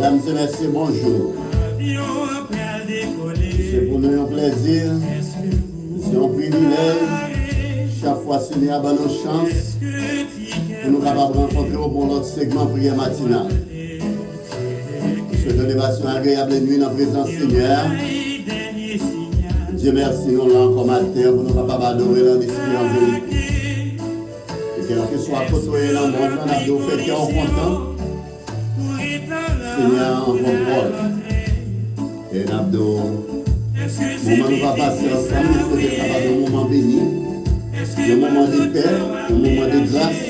Mesdames et messieurs, bonjour. C'est pour nous un plaisir, c'est un privilège. Chaque fois, Seigneur, a nos chances pour nous capables de rencontrer au bon autre segment prière matinale. Je souhaite une élévation agréable et nuit dans la présence Seigneur. Dieu merci, nous l'avons encore matin pour nous capables d'adorer dans l'esprit en vérité. Et que soit côtoyé dans le monde, on a de fait qu'on est content. Seigneur en contrôle. Et nous avons moment nous va passer ensemble, c'est capable d'un moment béni, un moment de paix, un moment de grâce,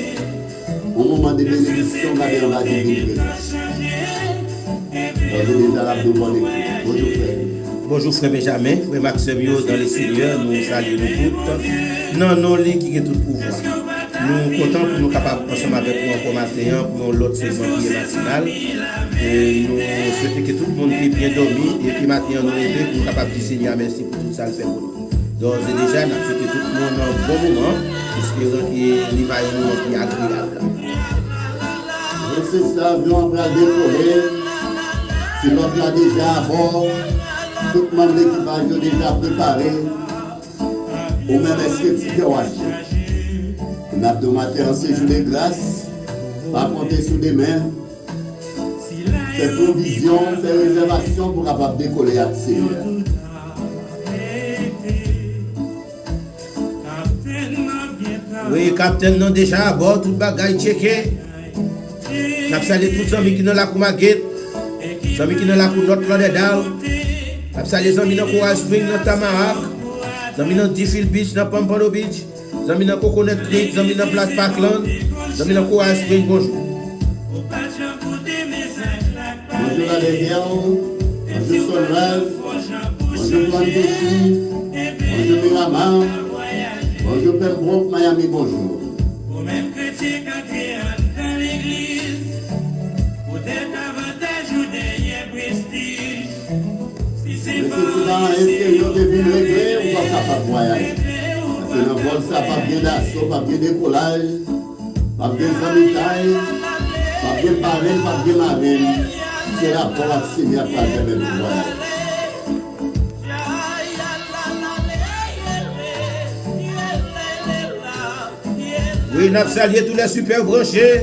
un moment de bénédiction dans la divine présence. Donc, déjà là pour bonne écoute. Bonjour frère. Bonjour frère Benjamin, frère Maxime dans les Seigneurs, nous saluons nous toutes. Non, non, lui qui est tout pouvoir. Nous sommes contents pour nous capables ensemble avec nous encore matin pour l'autre segment qui est matinal. Et nous souhaitons que tout le monde ait bien dormi et que matin nous lever pour nous capables de dire Seigneur merci pour tout ça le fait pour nous. Donc déjà, nous souhaitons tout le monde un bon moment, espérant qu'il va y avoir un moment qui est agréable. C'est ça, avion va décoller, pilote là déjà à bord, tout le monde de l'équipage est déjà préparé, ou même est-ce que tu peux acheter. Nous avons matin en séjour de grâce, pas compter sur des mains, faire provision, faire réservation pour capable décoller avec Seigneur. Oui, capitaine, nous déjà à bord, tout le bagage checké. Nous avons salué tous les amis qui sont là pour ma guette, les amis qui sont là pour notre plan de dalle. Nous avons salué les amis dans Coral Spring, dans Tamarack, les amis dans Diffil Beach, dans Pompano Beach. Les amis dans Coconut Creek, les amis dans Black Parkland, les amis dans Coral Spring, bonjour. Bonjour la Légion, bonjour Solrage, bonjour Plantéchi, bonjour Miramar, bonjour Pembroke, Miami, bonjour. Est-ce que vous devez régler ou pas capable de voyager? Parce que le vol, ça pas bien d'assaut, pas bien décollage, pas bien sanitaire, pas bien parrain, pas bien marraine. C'est la pour la Seigneur pour la permettre de voyager. Oui, nous avons salué tous les super branchés.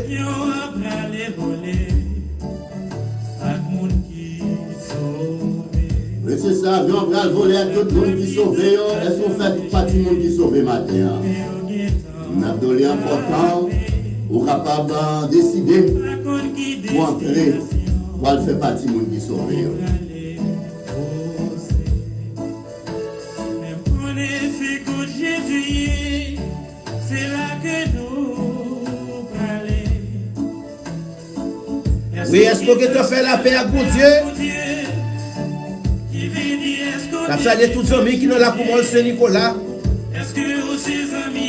Oui, c'est ça, avion va voler à tout le monde qui sauve. Est-ce qu'on fait partie du monde qui sauve matin? Nous avons donné important pour capable de décider pour entrer, pour faire partie du monde qui sauve. Oui, est-ce que tu fais la paix avec mon Dieu? Nous avons salué tous les amis qui sont là pour moi, Saint-Nicolas.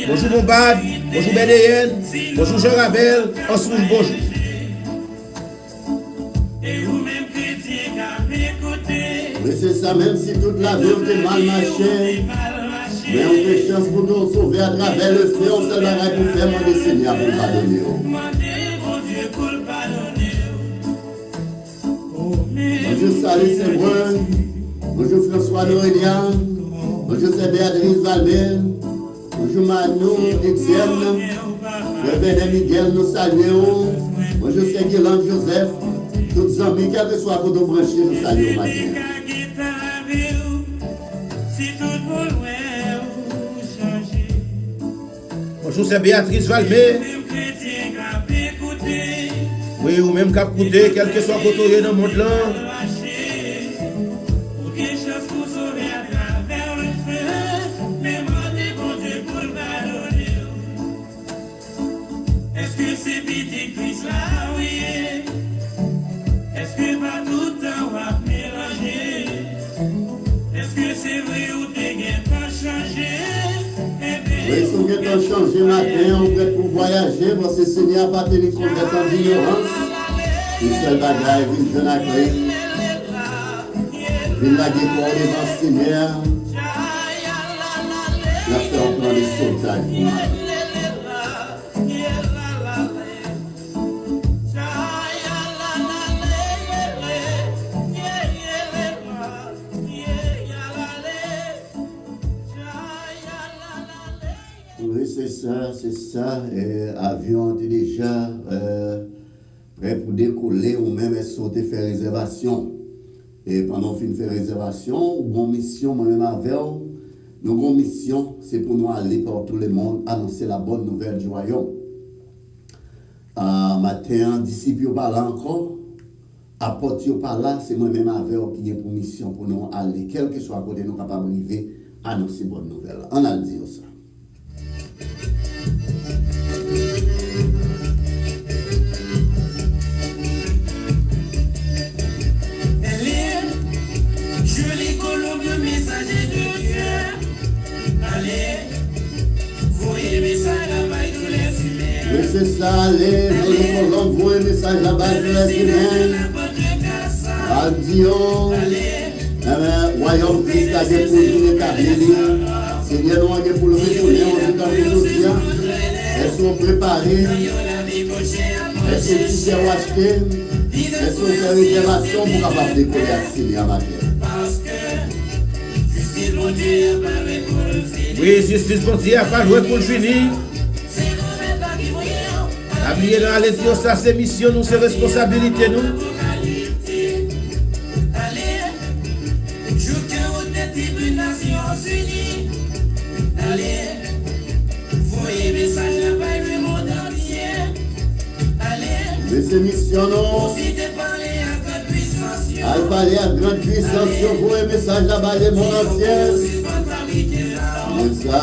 Bonjour mon bad, bonjour Bénéen, bonjour Jean Rabel, ensuite bonjour. Oui, c'est ça, même si toute la vie était mal marché, mais on fait chance pour nous sauver à travers le feu, on se l'a pour faire mon Seigneur pour pardonner. Bonjour Salé Saint-Brun, bonjour François Noélien, bonjour c'est Béatrice Valbert, bonjour Manu, Etienne, Révérend Miguel, nous saluons, bonjour c'est Guéland Joseph, tous les amis, quel que soit votre branché, nous saluons matin. Bonjour c'est Béatrice Valbert. Oui, ou même cap coûter, quel que soit côté dans le monde là. Est-ce que c'est petit Christ là, oui? Est-ce que pas tout le temps on va mélanger? Est-ce que c'est vrai ou t'es pas changé? Oui, si on est changé matin, on est pour voyager, parce que le Seigneur n'a pas tenu compte de ton ignorance. Le seul bagage, il vient à clé. Il a décoré devant le Seigneur. Il a fait un plan de sauvetage. c'est ça. Avion était déjà prêt pour décoller ou même sauter faire réservation. Et pendant qu'on fait réservation, mon mission, moi-même avec nos mission, c'est pour nous aller par tout le monde, annoncer la bonne nouvelle du royaume. Matin, disciples pas là encore, apôtres pas là, c'est moi-même avec qui est pour mission pour nous aller, quel que soit côté nous capables d'arriver, annoncer bonne nouvelle. On a le dit ça. Joli colombe, messager de Dieu. Allez, voyez message là-bas, tous les fumées. Oui, c'est ça, allez, joli colombe, voyez message là-bas, tous les fumées. Adieu. Royaume Christ a des pour nous établir. Seigneur, nous avons pour le retourner en temps aujourd'hui. Est-ce qu'on préparé? Est-ce que tu sais acheter? Est-ce qu'on fait réservation pour capable décoller à Seigneur matin? Oui, justice pour Dieu n'a pas joué pour le finir. Habillé dans la lettre, ça c'est mission, nous, c'est responsabilité, nous. Allez, voyez message là-bas, le monde entier. Allez, mais c'est mission, non? Elle parlait à grande puissance sur vous et message là-bas, le monde entier. C'est ça.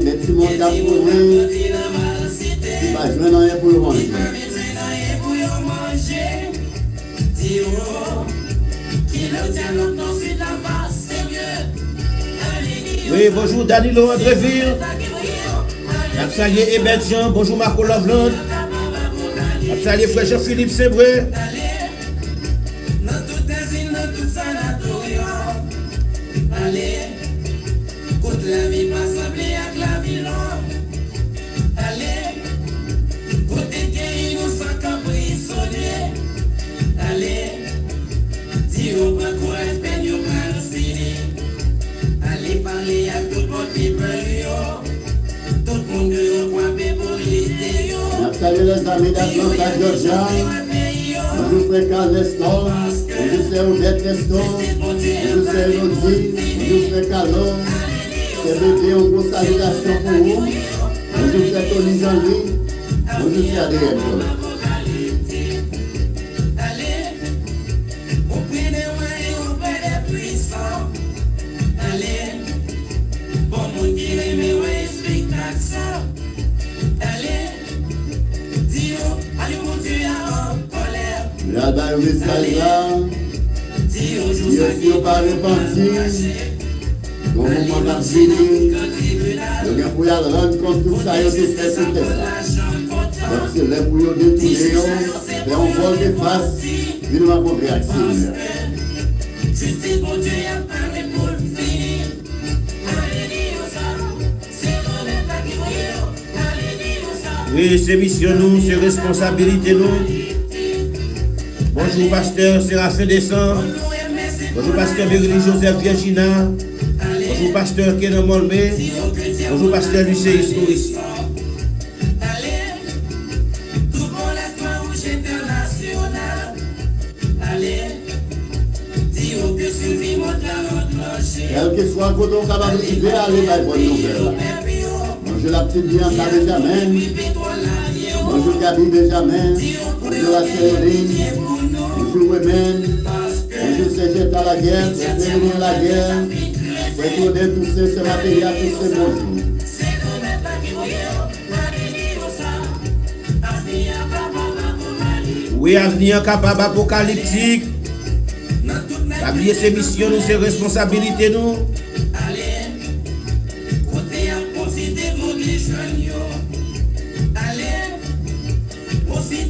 Les petits mondes à courir. Il va jouer dans rien pour le manger. Oui, bonjour Danilo Andréville. Salut Ebed Jean, bonjour Marco Loveland. Salut frère Jean-Philippe Sébré. Allez, côte la vie pas semblée avec la vie longue. Allez, côté qui nous sans caprissonner. Allez, si on prend courage, ben you pas fini. Allez parler à tout le monde qui peut tout le monde qui croit pour l'idée. Salut les amis d'Atlanta, Georgia. Bonjour frère Carl Nestor. Bonjour frère Odette Nestor. Bonjour frère Elodie. Bonjour frère Carlo. C'est bébé, une grosse salutation pour vous. Bonjour frère Tony Jean-Louis. Bonjour frère Adrien. Regardez le message là. Dieu si on pas repenti. Donc on va fini. Donc pour y aller rendre compte tout ça, il y a des faits sur terre. Donc c'est là pour y détourner, et on vole des faces, il ne va pas réactionner. Justice pour Dieu, il y a parlé pour le finir. Oui, c'est mission nous, c'est responsabilité nous. Bonjour pasteur Séraphin Descend. Bonjour pasteur Bérélie Joseph Virginia. Bonjour pasteur Kenan Molmé. Bonjour pasteur Lucé Historis. Quel que soit quand on est capable d'arriver à aller dans bonne nouvelle. Bonjour la petite Bianca Benjamin. Bonjour Gabi Benjamin. Bonjour la Céline. Bonjour Women. Bonjour Cégep à la guerre. Prévenir la guerre. Retourner tous ces matériels, tous ces bonjours. Oui, avenir capable apocalyptique. Oublier ces missions, nous, ces responsabilités, nous.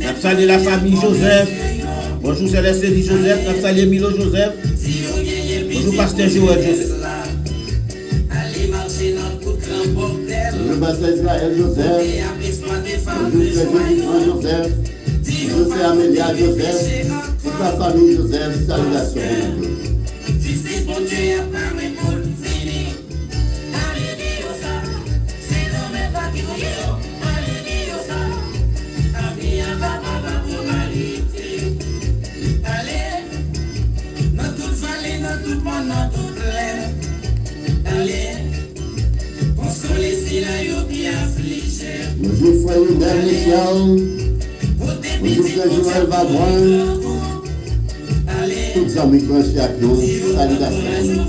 Nous saluons la famille Joseph. Bonjour Céleste dit Joseph. Nous saluons Milo Joseph. Bonjour Pasteur Joël Joseph. Bonjour Pasteur Israël Joseph. Bonjour Frère Joseph. Bonjour Frère Amélia Joseph. Toute la famille Joseph, salutations. Nous jouons foyer Michel, nous jouons Saint-Joël Vadouin, tous les amis branchés avec nous, salutations.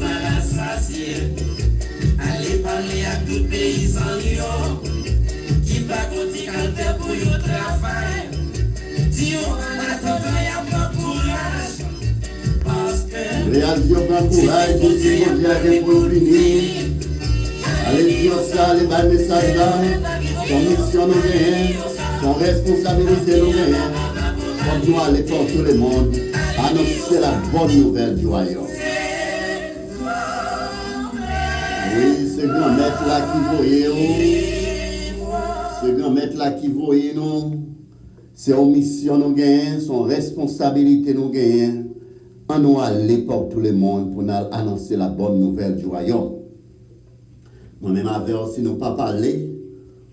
Allez parler à tout paysan qui va continuer pour le travail. Dis on attend à prendre courage parce que Réalisation prend courage, je suis bon Dieu pour finir. Allez dire ça, allez bas message là, son mission nous gagne, son responsabilité nous gagne. Comme nous aller pour tout le monde, annoncer la bonne nouvelle du royaume. Oui, ce grand maître là qui voyait, ce grand maître là qui voyait nous, c'est une mission nous gagne, son responsabilité nous gagne. On nous aller pour tout le monde pour nous annoncer la bonne nouvelle du royaume. Moi-même avec aussi nous pas parler,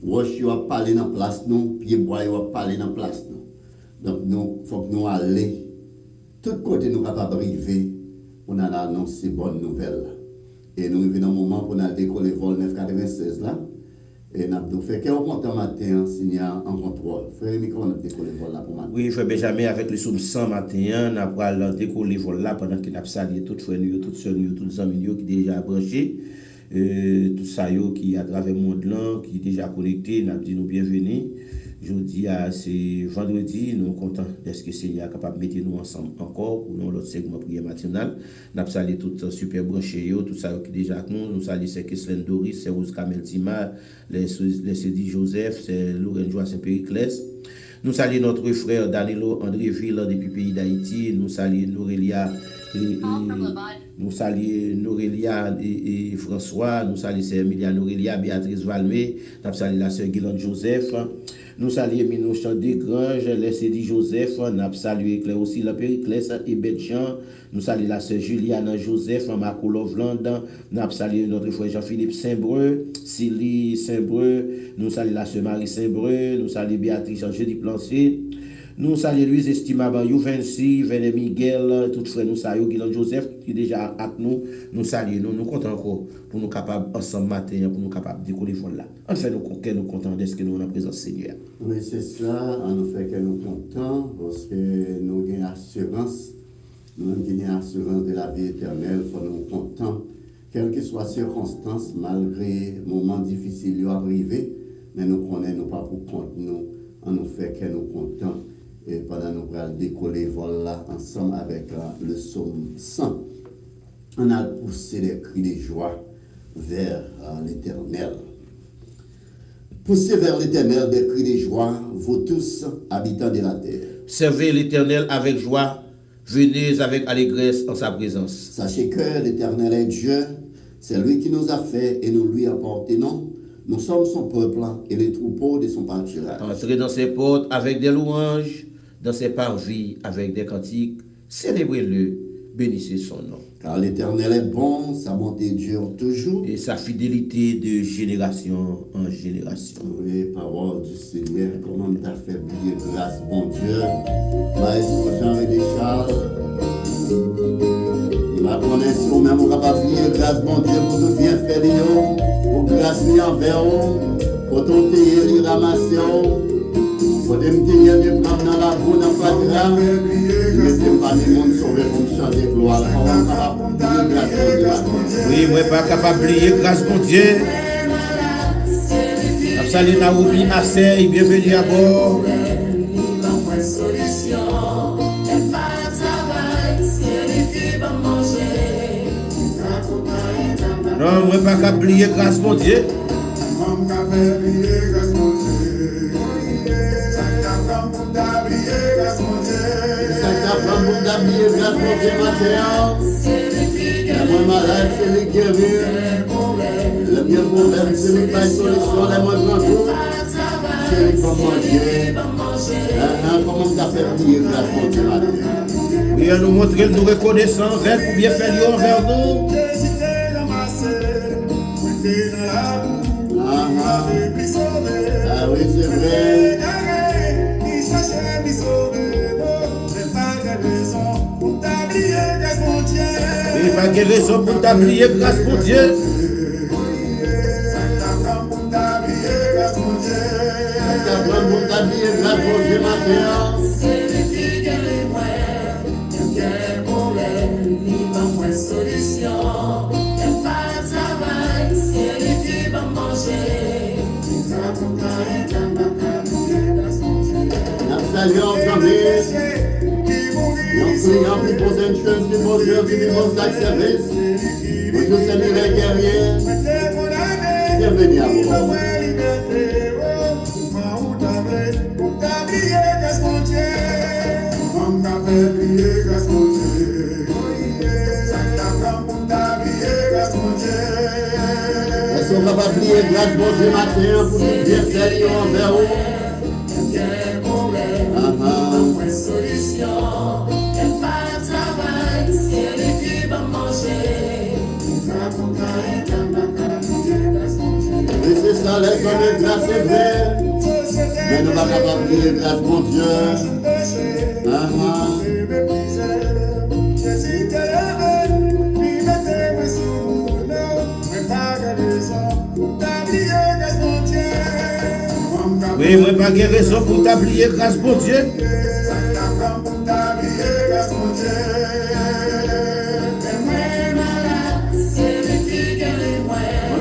Roche va parler dans place nous, Pied-Bois va parler dans place nous. Donc nous faut que nous aller tout côté nous capable arriver pour nous annoncer bonne nouvelle. Et nous arrivons dans un moment pour nous décoller vol 996 là. Et nous avons fait quelques content matin signé en contrôle. Frère Miko, on a décollé vol là pour matin. Oui, frère Benjamin, avec le somme 100 matin, nous avons décollé vol là pendant qu'il a salué toutes frères, toutes sœurs, tous les amis qui déjà branchés. Tout ça qui à travers le monde là, qui est déjà connecté, nous dit nous bienvenue. Jeudi c'est vendredi, nous sommes contents de ce que le Seigneur est capable de mettre nous ensemble encore pour nous l'autre segment prière matinale. Nous saluons tout super branché, tout ça qui est déjà avec nous. Nous saluons c'est Keslen Doris, c'est Rose Kamel Tima, les Cédric Joseph, c'est Lorraine Joie Saint-Périclès. Nous saluons notre frère Danilo Andréville depuis le pays d'Haïti. Nous saluons Norelia. Nous saluons Norelia et François. Nous saluons Emilia Norelia, Béatrice Valmé. Nous saluons la sœur Guilherme Joseph. Nous saluons Minouchan Desgranges, les Cédric Joseph. Nous saluons Claire aussi, la Périclès et Betchan. Nous saluons la sœur Juliane Joseph, Marco Lovland. Nous saluons notre frère Jean-Philippe Saint-Breu, Silly Saint-Breu. Nous saluons la sœur Marie Saint-Breu. Nous saluons Béatrice Angélique Plancier. Nous saluons Louise Estimable Youvency, Véné Miguel, tout frère nous saluons Guillaume Joseph qui est déjà avec nous. Nous saluons, nous comptons encore pour nous capables ensemble matin, pour nous capables de décoller là. En fait, nous comptons de ce que nous avons en présence Seigneur. Oui, c'est cela, en fait que nous comptons parce que nous avons assurance, nous avons assurance de la vie éternelle, pour nous comptons, quelles que soient les circonstances, malgré les moments difficiles qui arrivent, mais nous connaissons nous pas pour compte nous, en nous fait que nous comptons. Et pendant nous allons décoller vol là ensemble avec le psaume 100, on a poussé des cris de joie vers l'Éternel. Poussez vers l'Éternel des cris de joie, vous tous, habitants de la terre. Servez l'Éternel avec joie, venez avec allégresse en sa présence. Sachez que l'Éternel est Dieu, c'est lui qui nous a fait et nous lui appartenons. Nous sommes son peuple et les troupeaux de son pâturage. Entrez dans ses portes avec des louanges, dans ses parvis avec des cantiques, célébrez-le, bénissez son nom. Car l'Éternel est bon, sa bonté dure toujours. Et sa fidélité de génération en génération. Oui, parole du Seigneur, comment t'as fait briller grâce, bon Dieu. Maître Jean-René Charles, la connexion même, on va pas briller grâce, bon Dieu, pour tout bien faire, pour grâce envers vous, pour tout les ramasser. Pour me tenir de prendre dans la boue, dans pas de grave, je ne sais pas les mondes sauver pour me chanter gloire. Oui, moi pas capable d'oublier grâce mon Dieu. Salut Naomi Assey, bienvenue à bord. Non, moi pas capable d'oublier grâce mon Dieu. Le malade, c'est les guérir. Le bien problème, c'est les pas solution. Les moins grands jours, c'est les pas manger. Comment tu as fait prier grâce à Dieu matin? Oui, à nous montrer, nous reconnaissons envers pour bien faire envers nous. Ah oui, c'est vrai. Et pas de raison pour t'oublier grâce pour Dieu. pas oublier grâce bon Dieu matin. C'est le qui gagne moi, quel problème, il va moins solution. Y'a pas de travail, c'est le qui va manger. Nous saluons jamais. Nous prions pour poser une chose, pour mon Dieu, pour mon service. Pour tous ces miracles guerriers. Bienvenue à vous. Est-ce qu'on va pas prier grâce bon Dieu matin pour nous bien faire envers vous? Solution, et pas de travail, c'est le qui va manger. Et c'est ça, les hommes de grâce, c'est vrai. Mais nous ne pouvons pas prier grâce bon Dieu. Oui, moi pas de raison pour t'oublier grâce bon Dieu.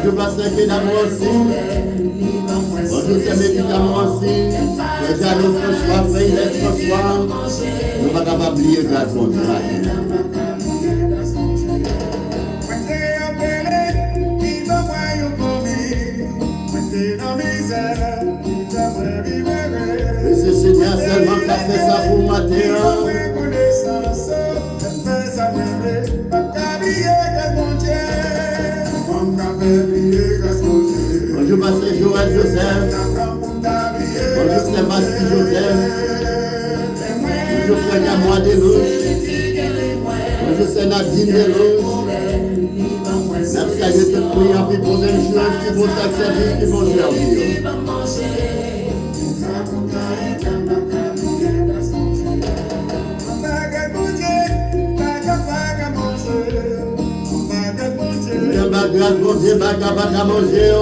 Je passe que d'amour aussi. Bonjour, c'est médicaments aussi. Les jalons François, frère, les François. Nous ne pouvons pas oublier grâce bon Dieu. Et c'est Seigneur seulement qui a fait ça pour matin. Bonjour, Pasteur Joël Joseph. Bonjour, Sébastien Joseph. Bonjour, Frère Gamois Delouche. Bonjour, c'est Nadine Delouche. Merci à Dieu de prier, puis pour une chose, puis pour chaque service, puis pour servir. Grâce bon Dieu, bac à manger.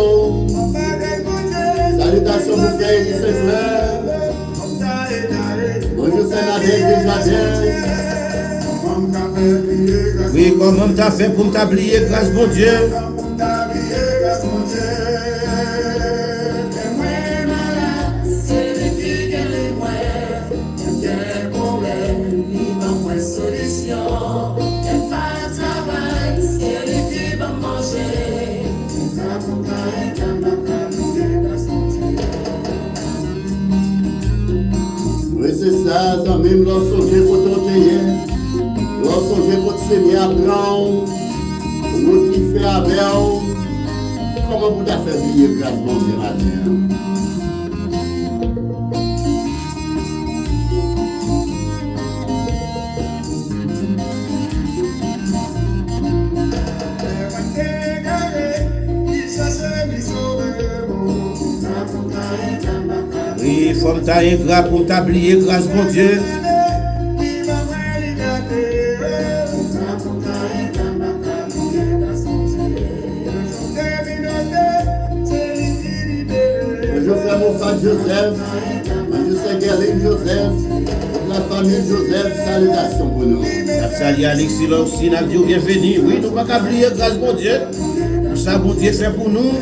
Salutations pour frère et ses frères. Bonjour, c'est Nadine Desjardins. Oui, comment t'as fait pour t'oublier grâce bon Dieu? Oui, c'est ça, ça même lorsqu'on vient pour ton payer, lorsqu'on vient pour te semer à blanc, ou qui fait à belle, comment vous t'as fait briller grâce bon Dieu matin? Oui, il faut m'tailler gras pour t'oublier grâce bon Dieu. Bonjour frère Moffat Joseph, bonjour c'est Guerline Joseph, toute la famille Joseph, salutations pour nous. Salut Alexis là aussi, nous dit bienvenue. Oui, nous ne pouvons pas oublier grâce bon Dieu. Pour ça, bon Dieu fait pour nous.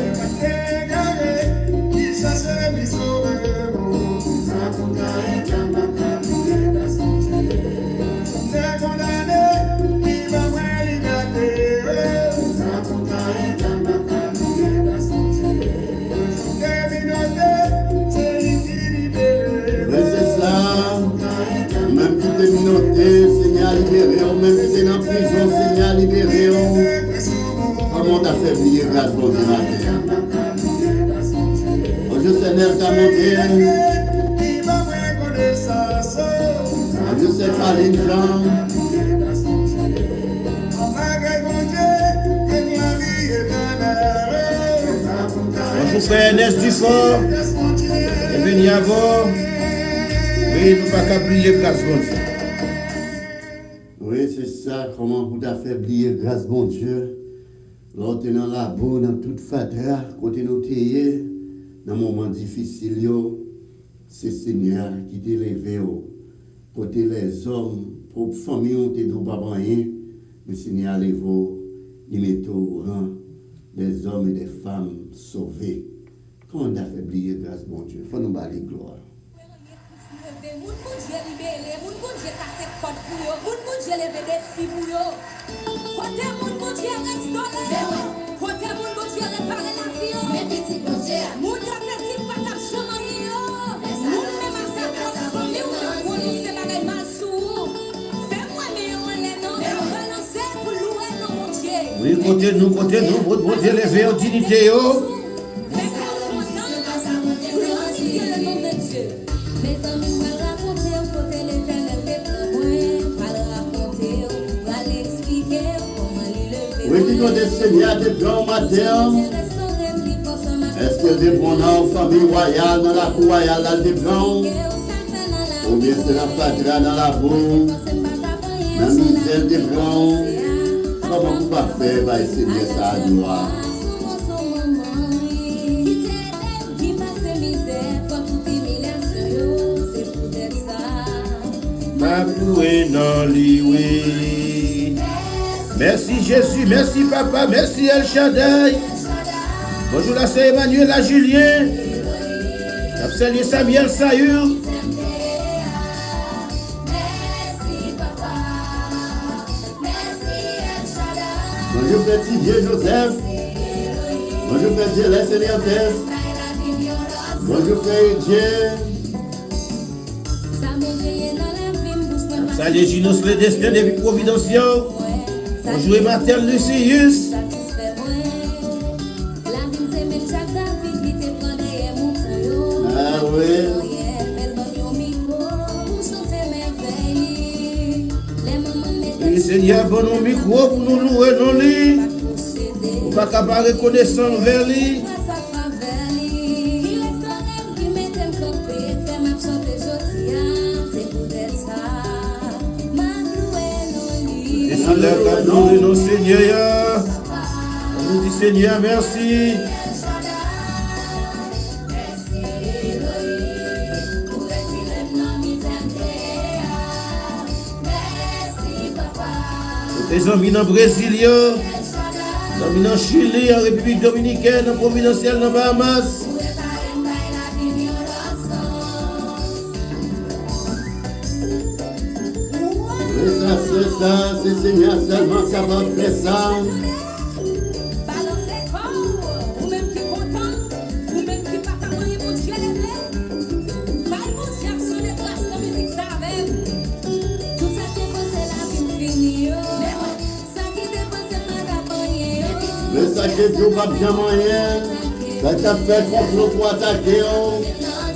Seigneur libéré, même si c'est dans la prison, Seigneur libéré. Comment t'as fait briller grâce bon Dieu matin? Bonjour Seigneur, t'as monté. Bonjour c'est Caline Jean. Bonjour frère Ernest Dufort. Bienvenue à vous. Oui, nous ne pouvons pas oublier grâce bon Dieu. Oui, c'est ça, comment vous t'as fait briller grâce bon Dieu. Là, tu es dans la boue, dans toute fatra, côté nous t'es, dans un moment difficile, c'est Seigneur qui t'a levé côté les hommes, pour famille, on t'a dit pas rien, mais Seigneur levé, il met au rang des hommes et des femmes sauvés. Comment on a fait oublier grâce, mon Dieu? Il faut nous balayer gloire. Moun Dieu libéré, moun Dieu cassé code pour yo, moun Dieu levé des filles pour yo. Côté moun Dieu restauré, côté moun Dieu réparé la vie yo. Mais petit bon Dieu, moun yo petit pas ta chemin yo. Moun même à sa place, famille ou pour nous c'est bagay mal sou. Fais-moi mais on les non, balancer pour louer non mon Dieu. Oui, côté nous, mon Dieu levé en dignité yo. Oui, qui connaît Seigneur de grand matin. Est-ce que des bons en famille royale, dans la cour royale, là, des blancs? Ou bien c'est la patria dans la boue, dans la misère des blancs? Comment vous pas faire, bah, Seigneur, ça à gloire? Ma poué dans l'oué. Merci Jésus, merci Papa, merci El Shaddai. Bonjour là c'est Emmanuel, la Julien. Salut Samuel Sayur. Bonjour petit Dieu Joseph. Bonjour petit la Seigneur. Bonjour frère Dieu. Salut Ginos le destin depuis Providentiel. Bonjour Martel Lucius. Ah oui. Le Seigneur bon nos micro pour nous louer nos lits. Pour pas capable reconnaissance vers lui. Nous nos Seigneur, on nous dit Seigneur merci. Les amis dans le Brésil, les amis dans le Chili, en République Dominicaine, en Providentiel, dans Bahamas. C'est ça, c'est Seigneur seulement capable de faire ça. Balancez corps, ou même qui content, ou même qui pas capable de Dieu lever. Pas mon Dieu sur les places de musique ça avec. Tout ça qui c'est la vie finie. Ça qui dépend c'est pas d'apprendre. Mais ça qui Dieu pas bien moyen. Ça t'a fait complot pour attaquer.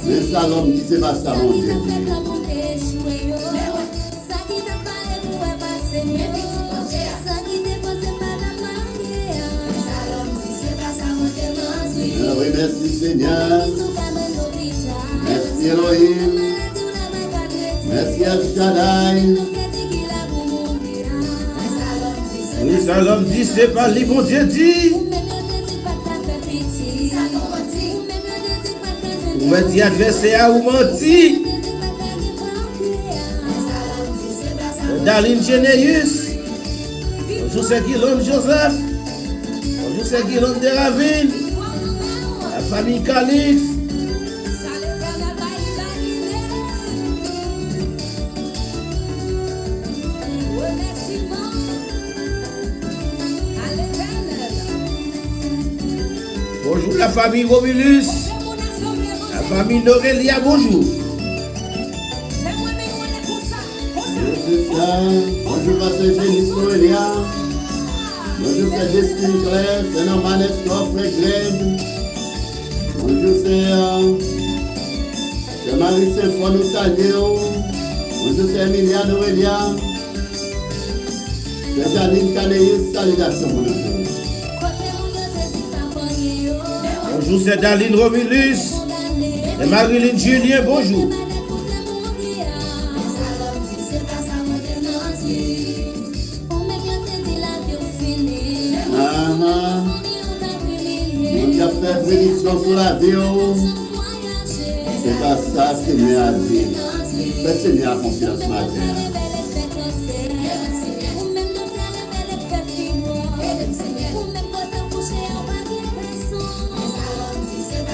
Mais ça l'homme dit c'est pas ça mon Dieu. Oui, merci Seigneur. Merci Elohim. Merci El Shaddai. Oui, ça l'homme dit, c'est pas lui, mon Dieu dit. Ou me dit adversaire ou menti. Daline Généus. Bonjour, c'est Guillaume Joseph. Bonjour, c'est Guillaume de Ravine. La famille Calix. Bonjour la famille Romulus. La famille Norelia, bonjour. Bonjour Pasteur Génie Soelia. Bonjour Frère Destin Claire. C'est Norman Escort, Frère Gleb. Bonjour c'est Marie Saint-Fond, nous saluons. Bonjour c'est Emilia Norelia. C'est Janine Canéis, salutations pour nous. Bonjour, c'est Daline Romulus et Marilyn Julien, bonjour. On a fait prédiction sur la vie. C'est pas ça, Seigneur a dit. Mais Seigneur a confiance ce matin.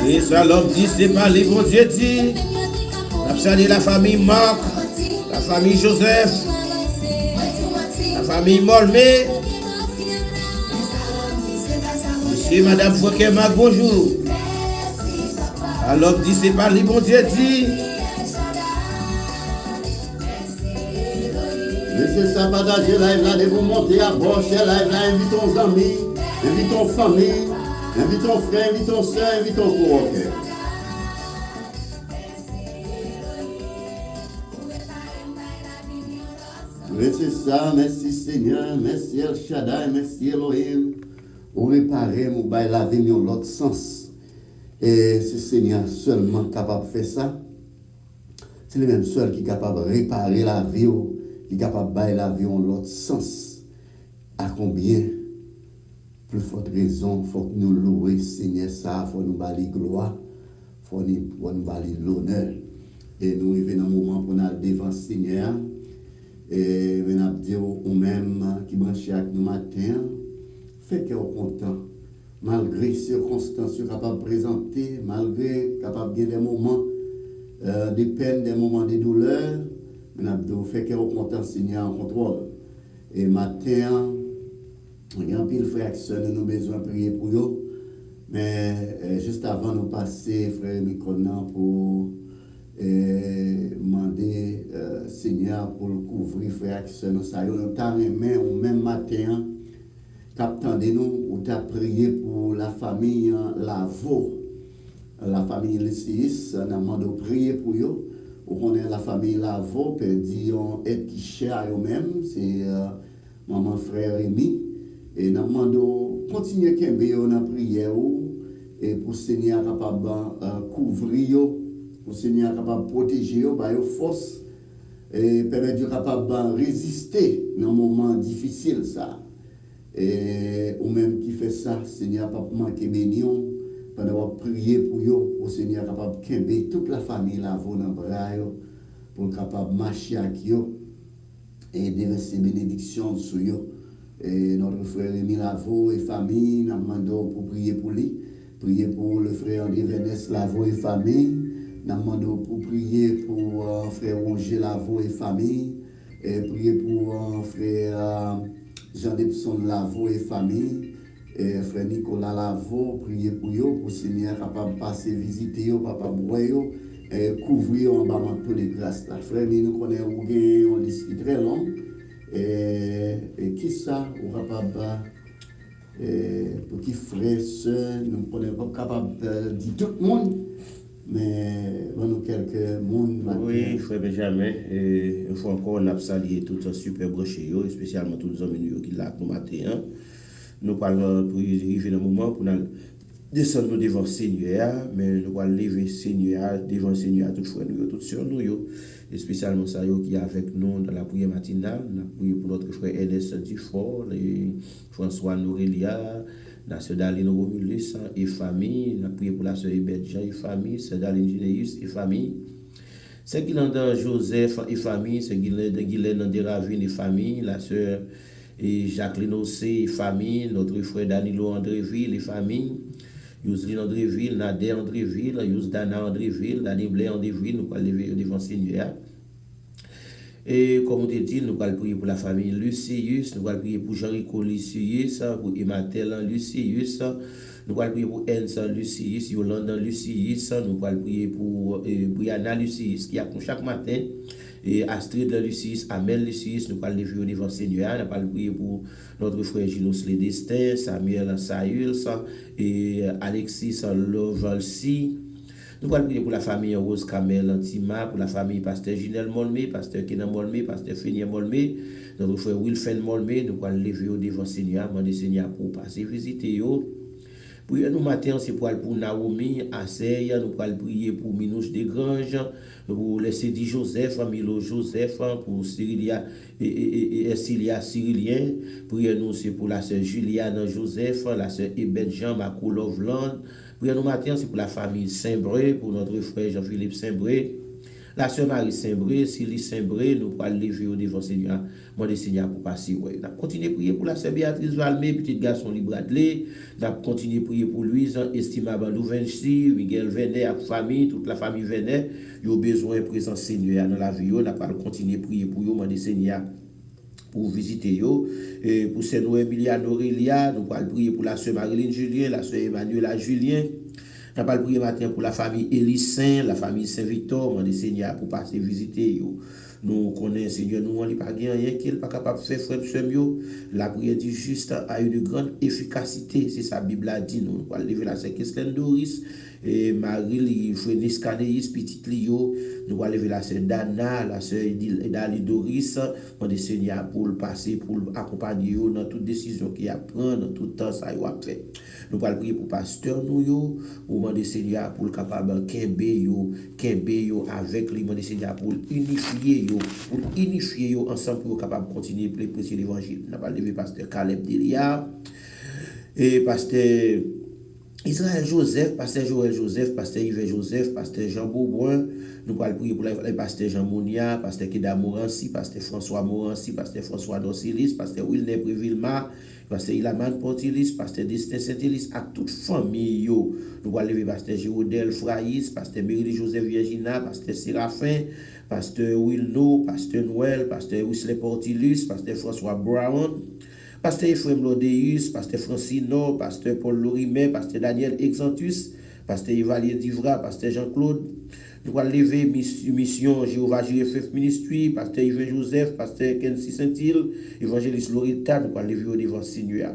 Et ça, l'homme dit, c'est pas les bon Dieu dit. On a salué la famille Marc, la famille Joseph, la famille Molmé. Monsieur et Madame Fouquet-Mac, bonjour. Alors, dit, c'est pas les bon Dieu dit. Laissez ça partager live là, de vous monter à bord, cher live là, invitons amis, invitons famille, invitons frères, invitons soeurs, invitons coworkers. Laissez ça, merci Seigneur, merci El Shaddai, merci Elohim. Vous réparez, vous baillez la vie dans l'autre sens. Et c'est Seigneur seulement capable de faire ça. C'est le même seul qui est capable de réparer la vie, qui est capable de bailler la vie dans l'autre sens. À combien? Plus forte raison, il faut que nous louions Seigneur ça, il faut nous bailler gloire, il faut nous bailler l'honneur. Et nous arrivons dans un moment pour nous devant Seigneur. Et nous avons dit au même qui branche avec nous matin, fait que nous content. Malgré les circonstances capables de présenter, malgré capable de des moments de peine, des moments de douleur, nous avons dit fait que nous content Seigneur en contrôle. Et matin, il y a un pile frère qui nous avons besoin de prier pour eux. Mais juste avant de passer, frère Mikonan, pour demander Seigneur pour le couvrir, frère qui nous avons au même matin, captez nous, ou t'as prié pour la famille Lavo, la famille Lycis, nous avons demandé de prier pour eux. Ou qu'on est la famille Lavo, perdu on aide qui cher à eux-mêmes, c'est maman frère Rémi. Et nous avons demandé de continuer à la prière et pour Seigneur capable de couvrir, pour Seigneur capable de protéger, de force et permettre de capable de résister dans un moment difficile ça. Et ou même qui fait ça, Seigneur pas manquer bénion pendant prier pour eux, pour Seigneur capable de kembe toute la famille là dans bras pour capable marcher avec eux et déverser bénédiction sur eux. Et notre frère Rémi Lavo et famille, nous demandons pour prier pour lui, prier pour le frère André Vénès Lavo et famille, nous demandons pour prier pour frère Roger Lavo et famille, et prier pour frère Jean-Depson Lavo et famille, et frère Nicolas Lavo, prier pour eux, pour Seigneur capable de passer visiter eux, papa boire et couvrir en bas de toutes les grâces. Frère, nous connaissons une liste très longue. Et qui ça, on va pas pour qui frère, soeur, nous ne sommes pas capables de dire tout le monde, mais nous quelques monde. Oui, frère Benjamin, et une fois encore, on a salué tout un super broché, spécialement tous les hommes qui l'ont pour matin. Nous parlons pour arriver dans le moment pour nous descendre devant le Seigneur, mais nous allons lever Seigneur devant le Seigneur, tout frère, nous, tout sur nous. Et spécialement ça qui est avec nous dans la prière matinale. Nous avons prié pour notre frère Ernest Dufort, François Norelia, la sœur Daline Romulus et famille. Nous avons prié pour la sœur Hébert Jean et famille, sœur Daline Gineus et famille. C'est Guylaine Joseph et famille, c'est Guylaine Ravine et famille, la sœur Jacqueline Ossé et famille, notre frère Danilo Andréville et famille. Yousline Andréville, Nader Andréville, Yousdana Andréville, Dani Blé Andréville, nous allons lever devant Seigneur. Et comme on te dit, nous allons prier pour la famille Lucius, nous allons prier pour Jean-Rico Lucius, pour Ematel Lucius, nous allons prier pour Ensa Lucius, Yolanda Lucius, nous allons prier pour Brianna Lucius qui a chaque matin. Et Astrid Lucius, Amel Lucius, nous allons lever devant Seigneur, nous allons prier pour notre frère Ginos Ledestin, Samuel Saül, et Alexis Lovalsi. Nous allons prier pour la famille Rose Kamel Antima, pour la famille Pasteur Ginel Molmé, Pasteur Kenan Molmé, Pasteur Fénier Molmé, notre frère Wilfen Molmé, nous allons lever devant Seigneur, demander Seigneur pour passer visiter eux. Priez nous matin, c'est pour Naomi, Asseille, nous allons prier pour Minouche Desgranges, pour les Cédis Joseph, Milo Joseph, pour Cyrilia et Cilia Cyrilien. Priez nous, c'est pour la sœur Juliane Joseph, la sœur Eben Jean Macoulovland, Prière nous matin, c'est pour la famille Saint-Bré, pour notre frère Jean-Philippe Saint-Bré, la sœur Marie Saint-Bré, Sylvie Saint-Bré, nous pourrons lever au devant Seigneur, demander Seigneur pour passer. Ouais. Nous continuons à prier pour la sœur Béatrice Valmé, petit garçon Libradley. Nous continuons à prier pour Louise, estimable Louvenchi, Miguel Venet, famille, toute la famille Venet. Ils ont besoin de présence Seigneur dans la vie. Nous allons continuer à prier pour eux, demander Seigneur pour visiter yo. Et pour Seigneur Emiliano Aurélia, nous allons prier pour la sœur Marilyn Julien, la sœur Emmanuela Julien. Nous allons prier matin pour la famille Élie la famille Saint-Victor, mon Seigneur, pour passer visiter. Nous connaissons, Seigneur, nous n'avons pas rien qui n'est pas capable de faire, frère, la prière du juste a eu de grande efficacité. C'est sa Bible a dit. Nous allons lever la sœur Keslen Doris, et Marie, frère Niskanéis, petite Lio. Nous allons lever la sœur Dana, la sœur Dali Doris, mon Seigneur, pour le passer, pour accompagner dans toute décision qu'il y a à prendre, dans tout temps, ça y a fait. Nous allons prier pour pasteur, nous, pour demander Seigneur, pour le capable Kembe yo avec lui, demander Seigneur, pour unifier ensemble pour capable continuer à prêcher l'évangile. Nous allons lever pasteur Caleb Delia et pasteur Israël Joseph, pasteur Joël Joseph, pasteur Yves Joseph, pasteur Jean Beauboin. Nous allons prier pour le pasteur Jean Mounia, pasteur Keda Morancy, pasteur François Morancy, pasteur François Dorsilis, pasteur Wilner Prévilma, pasteur Ilaman Portilis, pasteur Destin Saint-Élis, à toute famille. Nous allons lever pasteur Géodel Fraïs, pasteur Mérili Joseph Virgina, pasteur Séraphin, pasteur Wilno, pasteur Noël, pasteur Wesley Portilus, pasteur François Brown, pasteur Ephraim Lodéus, pasteur Francino, pasteur Paul Lorimet, pasteur Daniel Exantus, pasteur Yvalier Divra, pasteur Jean-Claude. Nous allons lever mission Jéhovah JFF Ministry, pasteur Yves Joseph, pasteur Kensi Saint-Il, évangéliste Lorita. Nous allons lever au devant Seigneur.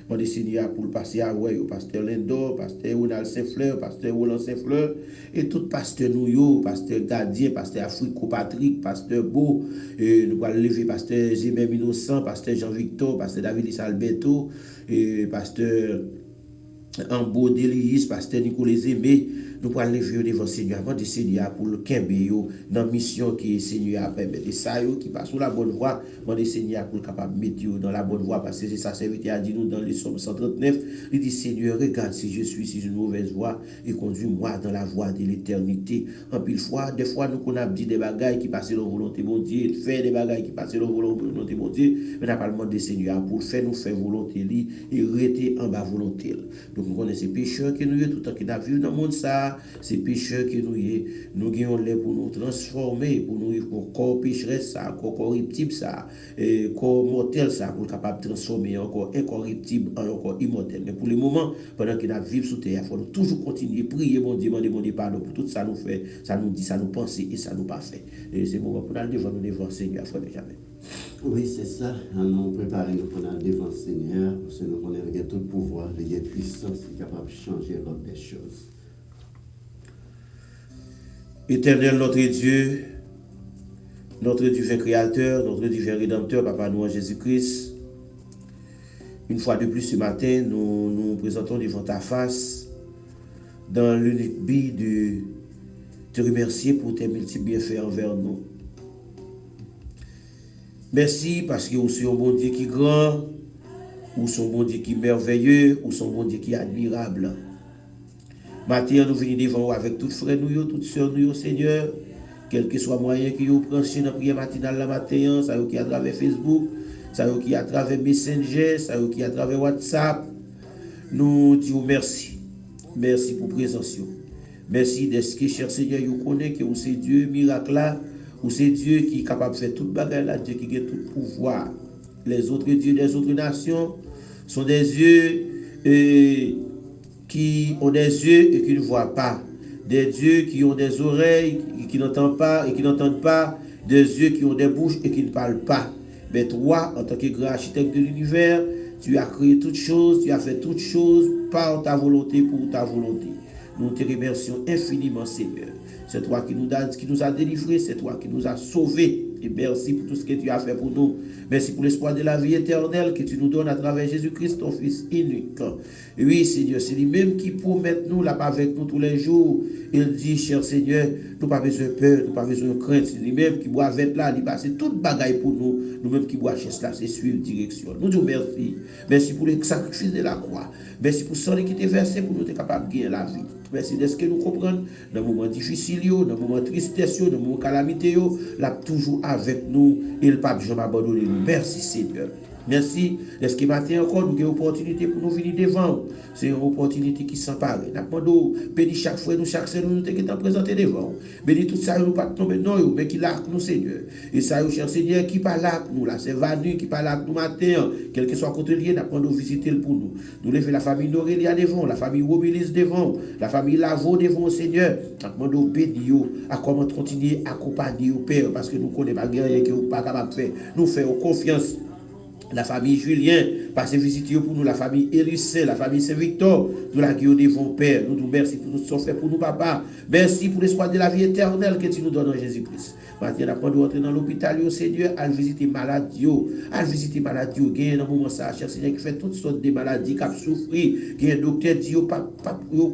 On dit Seigneur pour le passer à ouais, pasteur Lindor, pasteur Ronald Saint-Fleur, pasteur Roland Saint-Fleur, et tout pasteur Nouyo, pasteur Gardien, pasteur Africo Patrick, pasteur Beau, nous allons lever pasteur Zémem Innocent, pasteur Jean-Victor, pasteur David Alberto, et pasteur Ambo Deliris, pasteur Nicolas Zémé. Nous allons lever devant Seigneur, avant de Seigneur pour le Kembe, dans la mission qui est Seigneur a permis. Et ça, qui passe sur la bonne voie, demande Seigneur pour le capable de mettre dans la bonne voie, parce que c'est ça, serviteur a dit nous dans les Psaumes 139. Il dit Seigneur, regarde si je suis sur une mauvaise voie et conduis-moi dans la voie de l'éternité. En pile fois, des fois, nous qu'on a dit des bagailles qui passent dans la volonté de Dieu, faire des bagailles qui passent dans la volonté de Dieu, mais n'a pas demandé Seigneur pour faire nous faire volonté et rester en bas volonté. Donc nous connaissons ces pécheurs que nous avons tout le temps qui n'a vu dans le monde ça. Ces pécheurs que nous gagnons les pour nous transformer, pour nous corps pécheresse ça, corps corruptible ça, corps mortel ça, pour capable de transformer encore incorruptible en encore immortel. Mais pour le moment, pendant qu'il a vivre sous terre, il faut toujours continuer à prier, mon Dieu, demander pardon pour tout ça nous fait, ça nous dit, ça nous pense et ça nous pas fait. Et c'est le moment pour aller devant Seigneur, frère Benjamin. Oui, c'est ça. Nous préparons pour aller devant le Seigneur, parce que nous connaissons tout le pouvoir, les puissances qui est capable de changer l'ordre des choses. Éternel notre Dieu, notre divin créateur, notre divin rédempteur, Papa nous en Jésus-Christ, une fois de plus ce matin, nous nous présentons devant ta face dans l'unique but de te remercier pour tes multiples bienfaits envers nous. Merci parce que vous êtes un bon Dieu qui est grand, ou son bon Dieu qui est merveilleux, ou son bon Dieu qui est admirable. Matin, nous venons devant vous avec toutes frères nous, toutes sœurs nous, Seigneur, quel que soit moyen que vous preniez dans la prière matinale la matin, ça qui est à travers Facebook, ça qui est à travers Messenger, ça qui est à travers WhatsApp. Nous disons merci. Merci pour la présence. Merci d'être que, cher Seigneur, vous connaissez que vous êtes Dieu miracle là, vous êtes Dieu qui est capable de faire toute bagarre là, Dieu qui a tout pouvoir. Les autres dieux des autres nations sont des dieux qui ont des yeux et qui ne voient pas, des dieux qui ont des oreilles et qui n'entendent pas et qui n'entendent pas, des yeux qui ont des bouches et qui ne parlent pas. Mais toi, en tant que grand architecte de l'univers, tu as créé toutes choses, tu as fait toutes choses par ta volonté, pour ta volonté. Nous te remercions infiniment, Seigneur. C'est toi qui nous a délivrés, c'est toi qui nous as sauvés. Et merci pour tout ce que tu as fait pour nous. Merci pour l'espoir de la vie éternelle que tu nous donnes à travers Jésus-Christ, ton Fils unique. Oui, Seigneur, c'est lui-même qui promet nous là avec nous tous les jours. Il dit, cher Seigneur, nous pas besoin de peur, nous pas besoin de crainte. C'est lui-même qui boit avec là, il passe toute bagaille pour nous. Nous-mêmes qui boit chez cela, c'est suivre direction. Nous disons merci. Merci pour le sacrifice de la croix. Merci pour ce qui était versé pour nous être capables de gagner la vie. Merci de ce que nous comprenons dans les moments difficiles, dans les moments de tristesse, dans les moments de calamité, là toujours avec nous. Et le pape jamais abandonné nous. Merci Seigneur. Merci. Est-ce que matin encore, nous avons une opportunité pour nous venir devant. C'est une opportunité qui s'empare. Nous bénis chaque fois, nous, chaque semaine, nous sommes présentés devant. Bénis tout ça, nous pas tomber non, mais qui là nous, Seigneur. Et ça, cher Seigneur, qui pas là nous, là. C'est Vanu qui pas là nous matin. Quel que soit côté lié, nous nous visiter pour nous. Nous lever la famille Norélia devant, la famille Robilis devant, la famille Lavo devant, Seigneur. Nous bénis à comment continuer à accompagner au Père, parce que nous connaissons pas guerrier que nous pas capable de faire. Nous faisons confiance. La famille Julien, passez visiter pour nous, la famille Élysée, la famille Saint-Victor, nous la guillaume devant Père. Nous nous merci pour tout ce que fait pour nous, Papa. Merci pour l'espoir de la vie éternelle que tu nous donnes en Jésus-Christ. Maintenant, après de rentrer dans l'hôpital, Seigneur, à visiter maladie, à visiter maladie, il y a un moment ça, cher Seigneur, qui fait toutes sortes de maladies, qui a souffert, qui est docteur dit, pas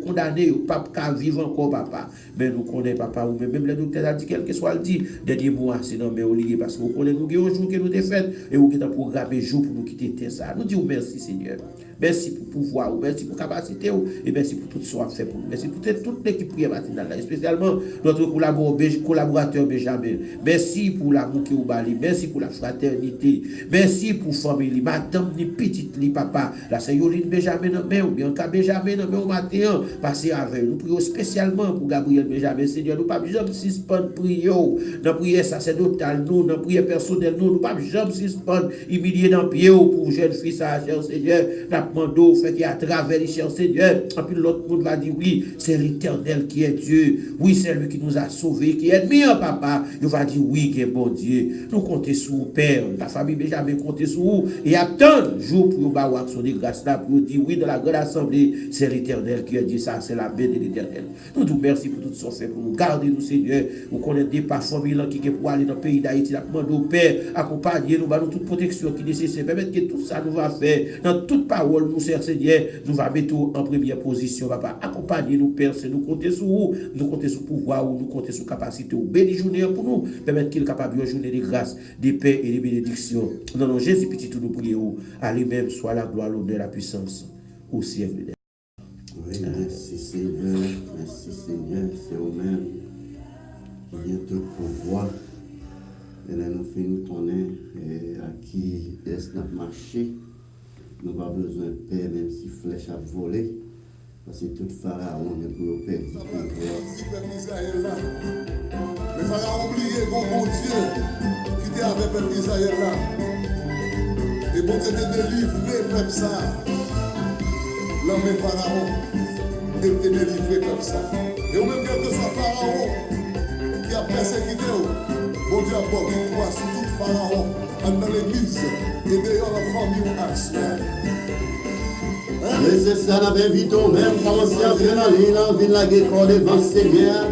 condamné, pas vivre encore, Papa. Mais nous connaissons, Papa, ou même le docteur a dit, quel que soit le dit, dernier mois, c'est non, mais on lié, parce que nous connaissons, nous avons un jour que nous avons fait, et nous avons programmé jour pour nous quitter ça. Nous disons merci, Seigneur. Merci pour pouvoir, merci pour capacité, et merci pour tout ce qu'on a fait pour nous. Merci pour toute l'équipe prière matinale, spécialement notre collaborateur Benjamin. Merci pour l'amour que vous bali. Merci pour la fraternité. Merci pour la famille. Madame, ni petite, ni papa. La Yoline Benjamin, mais ou bien Benjamin, mais au matin, passez avec nous. Prions spécialement pour Gabriel Benjamin. Seigneur, nous ne pouvons pas suspendre prier. Dans prière sacerdotale, nous, dans prière personnelle, nous ne pouvons pas suspendre humilier dans pied pour jeune fils, cher Seigneur. Nous fait qu'à travers les cher Seigneur, et puis l'autre monde va dire oui, c'est l'Éternel qui est Dieu. Oui, c'est lui qui nous a sauvés, qui est mieux, papa. Il va dire oui, qui est bon Dieu. Nous comptons sur vous, Père. La famille Benjamin compte sur vous. Et attendre jour pour nous avoir son grâce là, pour nous dire oui, dans la grande assemblée, c'est l'Éternel qui a dit ça, c'est la main de l'Éternel. Nous nous merci pour tout ce qu'on fait, pour nous garder, nous, Seigneur. Vous connaissez des pas familles qui sont pour aller dans le pays d'Haïti, nous Père, accompagner nous, nous toute protection qui est nécessaire, permettre que tout ça nous va faire, dans toute parole, nous, Seigneur, nous va mettre en première position, papa. Accompagnez-nous, Père, c'est nous compter sur vous, nous compter sur pouvoir, nous compter sur capacité, bénis journée pour nous, permettre qu'il est capable de journée de grâce, de paix et de bénédiction. Dans nos Jésus petit tout nous prions, à lui-même soit la gloire, l'honneur, la puissance au siècle. Oui, merci Seigneur, c'est vous-même qui a tout pouvoir. Et là, nous finissons qu'on est à qui est notre marché. Nous n'avons pas besoin de paix, même si flèche a volé. Parce que tout pharaon est pour perdre. Le pharaon oublié, bon Dieu, qui était avec le peuple d'Israël là. Et bon Dieu te délivré, peuple ça. L'homme pharaon, il te délivré, peuple ça. Et au même quel que soit pharaon qui a persécuté, bon Dieu a porté victoire sur tout pharaon, dans l'église et d'ailleurs la famille ou action. Mais c'est ça, nous invitons même commencer à faire la ligne, on vient la guerre devant le Seigneur.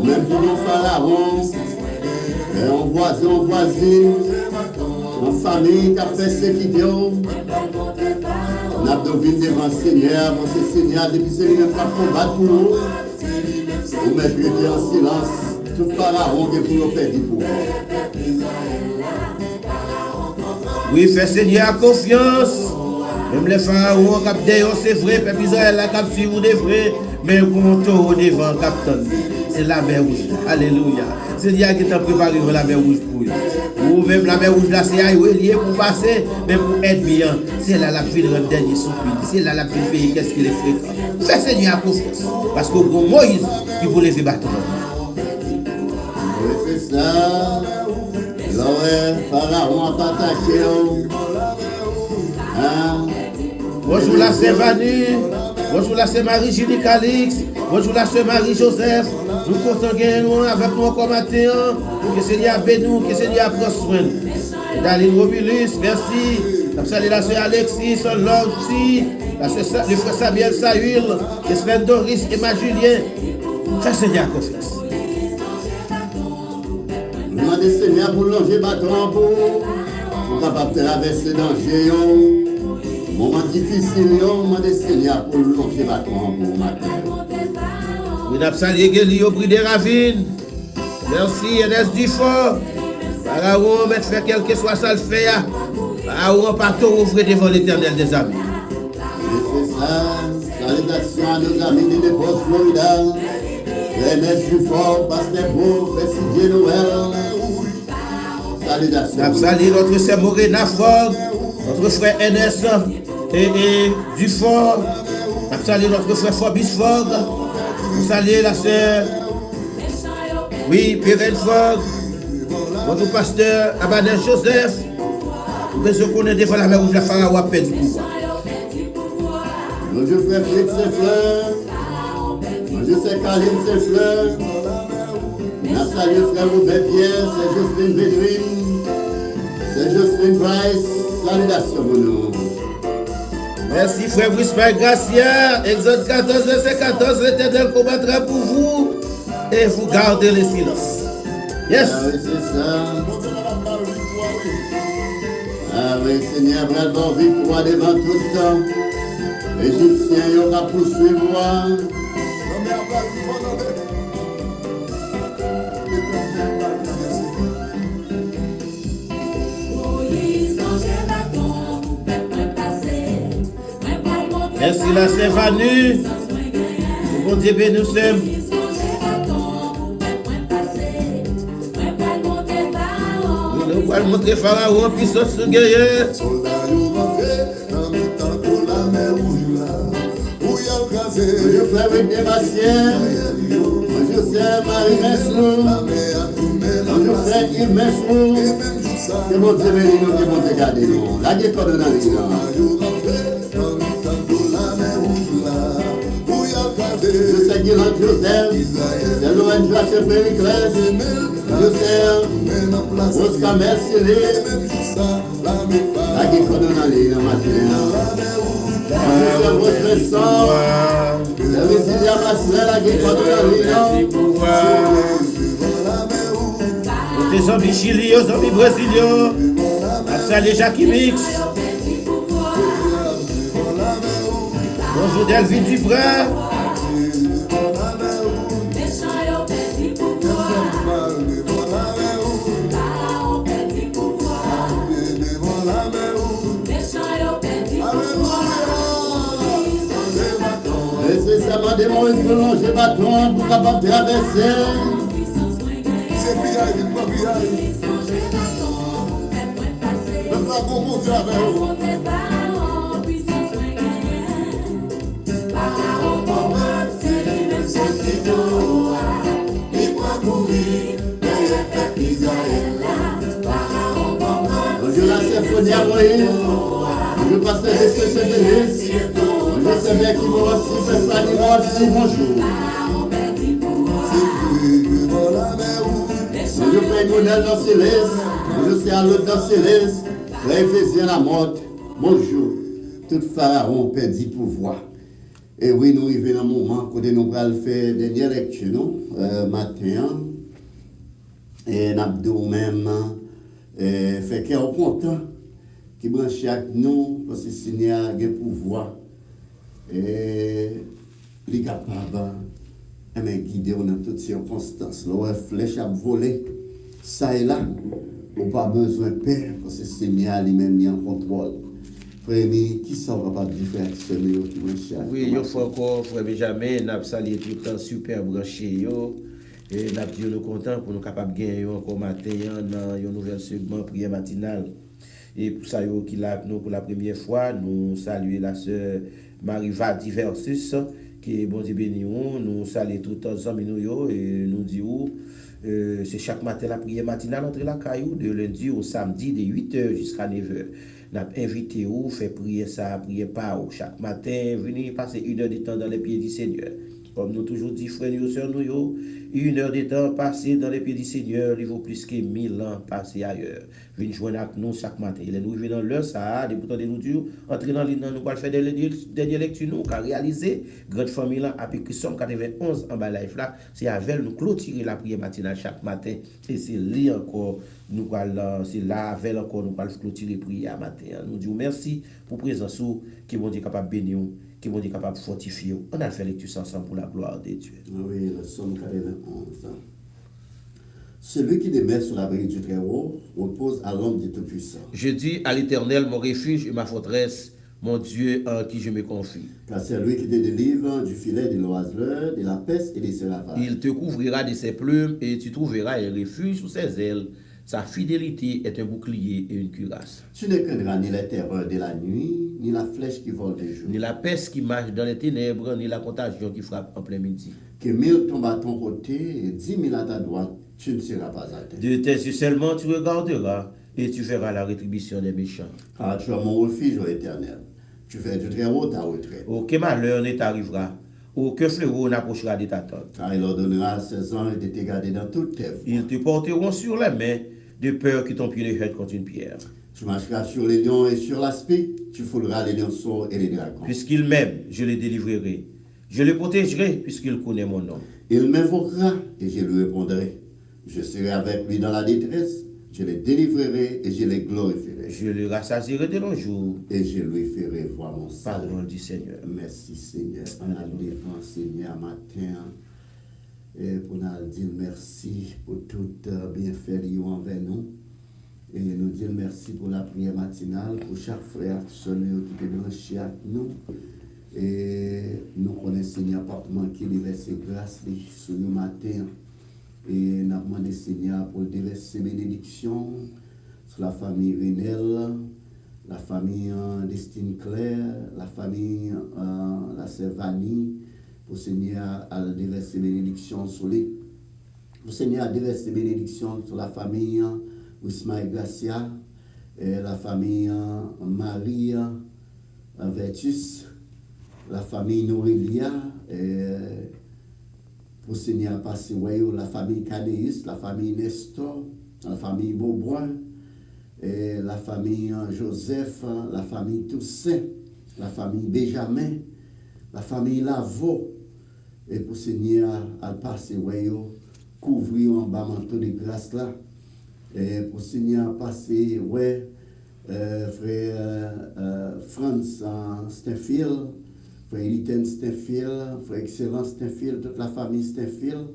Même pour nos pharaons, et on voisine, en famille qui a persécuté. On a devant le Seigneur, parce que le Seigneur, depuis que le pas combattre pour nous, on met en silence tout pharaon qui est pour nous perdre pour nous. Oui, fais Seigneur confiance. Même les pharaons, c'est vrai, peuple Israël, la cap suivre des vrais, mais pour mon taureau devant, capitaine, c'est la mer rouge. Alléluia. C'est Dieu qui t'a préparé la mer rouge pour vous. Ou même la mer rouge là, c'est lié pour passer, mais pour être bien, c'est là la vie de notre dernier soupir. C'est là la vie de pays, qu'est-ce qu'il est fréquent. Fais Seigneur confiance. Parce que pour Moïse, il voulait faire battre. Oui, c'est ça. Le pharaon a attaqué. Bonjour la sœur Vanu, bonjour la sœur Marie-Julie Calix, bonjour la sœur Marie-Joseph. Nous comptons nous avec nous encore matin. Que Seigneur bénisse nous, que Seigneur prenne soin. Daline Romulus, merci. Nous saluons la sœur Alexis, son love aussi. Le frère Samuel Saül, le frère Doris et ma Julien. Que Seigneur confiance. Oui, demandez Seigneur pour longer bâton pour capable traverser danger. Moment difficile, demandez Seigneur pour longer bâton pour matin. Nous avons salué Géli au prix des ravines. Merci, Ernest Dufort. Pharaon, mais faire quel que soit ça le fait. Pharaon, partout ouvrir devant l'éternel des amis. Et c'est ça, salutation à nos amis de l'époque Florida. Ernest Dufort, Pasteur Beau, Président Noël. Salutation. Nous avons salué notre sœur Morena Fogg, notre frère Ernest et Dufort. Nous avons salué notre frère Fabrice Fogg. Nous saluons la sœur, oui, Pérenne Fogg, votre pasteur Abanel Joseph. Nous devons connaître devant la mer où la Pharaon a perdu du pouvoir. Bonjour frère Félix Saint-Fleur. Bonjour c'est Karim Saint-Fleur. Nous saluons frère Robert Pierre, c'est Jocelyne Védrine, c'est Jocelyne Price. Salutations pour nous. Merci frère Brisbane Gracia. Exode 14, verset 14, l'Éternel combattra pour vous et vous gardez le silence. Yes. Ah oui, c'est ça. Ah oui, Seigneur, vraiment victoire devant tout le temps. L'Égyptien, il va poursuivre. Merci la Saint-Vanu. Bon Dieu béni nous sommes. Nous allons montrer Pharaon puissance de guerrier. Bonjour frère Whitney Bastien. Bonjour sœur Marie Meslou. Bonjour frère Yves Meslou. Que mon Dieu bénisse nous, que mon Dieu garde nous. La guerre qu'on a dans je sais Guillaume Joseph, c'est Louen Joachim Périclès, Joseph, Oscar Mercier, la guerre qu'on a dans les matin. Joseph Votre-Sang, le Résilia Masselet, la guerre qu'on a dans les zombies chiliens, zombies brésiliens, salut Jackie Mix. Bonjour Delvin Dubras. C'est ça m'a demandé de longer bâton pour capable traverser. C'est pillage, il faut pillage. Le dragon monte avec vous. Bonjour la symphonie à Moïse. Bonjour pasteur de Saint-Denis. Bonjour c'est bien qui m'a aussi, c'est ça qui m'a aussi, bonjour. Bonjour frère Monel dans Céleste. Bonjour c'est Alot dans Céleste. Frère Ephésien la morte. Bonjour. Tout Pharaon perdit pouvoir. Et oui, nous arrivons dans un moment où nous allons faire dernière lecture, matin. Et nous avons même fait qu'il y a un content qui branche avec nous parce que le Seigneur a un pouvoir. Et il est capable de guider dans toutes circonstances. La flèche a volé, ça et là. On n'a pas besoin de peur parce que le Seigneur lui-même est en contrôle. Frère, qui sont capables de faire ce meilleur qui branche? Oui, il faut encore, frère Benjamin, nous avons salué tout le temps super branché. Et nous avons dit nous content pour nous capables de gagner encore matin dans un nouvel segment prière matinale. Et pour ça, qui l'a nous pour la première fois, nous saluons la sœur Marie-Vadi Versus, qui est bon Dieu béni, nous saluons tout le temps et nous disons c'est chaque matin la prière matinale entre la caillou de lundi au samedi de 8h jusqu'à 9h. Nous avons invité vous, faire prier ça, prier pas chaque matin, venir passer 1 heure de temps dans les pieds du Seigneur. Comme nous toujours dit, frères et sœurs, nous, 1 heure de temps passé dans les pieds du Seigneur, il vaut plus que 1000 ans passés ailleurs. Venez joindre avec nous chaque matin. Il est nous dans l'heure, ça, des boutons de nous dire, entrer dans l'île, nous allons faire des lectures, nous, car réaliser, grande famille là, avec Somme 91 en bas life là, c'est avec nous clôturer la prière matinale chaque matin. Et c'est là encore, nous allons, c'est là avec encore, nous allons clôturer la prière matin. Nous disons merci pour la présence qui vont être capable de bénir, qui vont être capable de fortifier. On a fait lecture ensemble pour la gloire de Dieu. Oui, le Somme 91. Celui qui demeure sur l'abri du Très-Haut repose à l'ombre du Tout-Puissant. Je dis à l'Éternel, mon refuge et ma forteresse, mon Dieu en qui je me confie. Car c'est lui qui te délivre du filet de l'oiseleur, de la peste et des serapades. Il te couvrira de ses plumes et tu trouveras un refuge sous ses ailes. Sa fidélité est un bouclier et une cuirasse. Tu ne craindras ni les terreurs de la nuit, ni la flèche qui vole de jour. Ni la peste qui marche dans les ténèbres, ni la contagion qui frappe en plein midi. Que 1000 tombent à ton côté et 10 000 à ta droite, tu ne seras pas atteint. De tes yeux seulement tu regarderas et tu verras la rétribution des méchants. Car tu as mon refuge, ô Éternel. Tu fais du Très-Haut ta retraite. Aucun malheur ne t'arrivera, aucun fléau n'approchera de ta tente. Car il ordonnera à ses anges de te garder dans toutes tes voies. Ils te porteront sur les mains, de peur que ton pied ne heurte contre une pierre. Tu marcheras sur les lions et sur l'aspic, tu fouleras les lionceaux et les dragons. Puisqu'il m'aime, je le délivrerai. Je le protégerai, puisqu'il connaît mon nom. Il m'invoquera et je lui répondrai. Je serai avec lui dans la détresse, je le délivrerai et je le glorifierai. Je le rassasierai de longs jours. Et je lui ferai voir mon salut. Parole du Seigneur. Merci Seigneur. On a devant Seigneur matin. Et pour nous dire merci pour tout bienfait envers nous. Et nous dire merci pour la prière matinale, pour chaque frère qui est branché avec nous. Et nous connaissons Seigneur, pas manquer de verser grâce sur nous matin. Et nous demandons Seigneur pour déverser bénédiction sur la famille Renel, la famille Destine Claire, la famille la sœur Vannie, pour Seigneur à déverser bénédiction sur les. Pour Seigneur à déverser bénédiction sur la famille Ousmaï Gracia, et la famille Marie Vertus, la famille Norelia, pour Seigneur passer la famille Cadeus, la famille Nestor, la famille Beaubois, et la famille Joseph, la famille Toussaint, la famille Benjamin, la famille Lavaux, et pour Seigneur à passer couvrir en bas manteau de grâce là, et pour Seigneur passer frère Franz Stenfield, frère Eliten Stenfield, frère Excellence Stenfield, toute la famille Stenfield,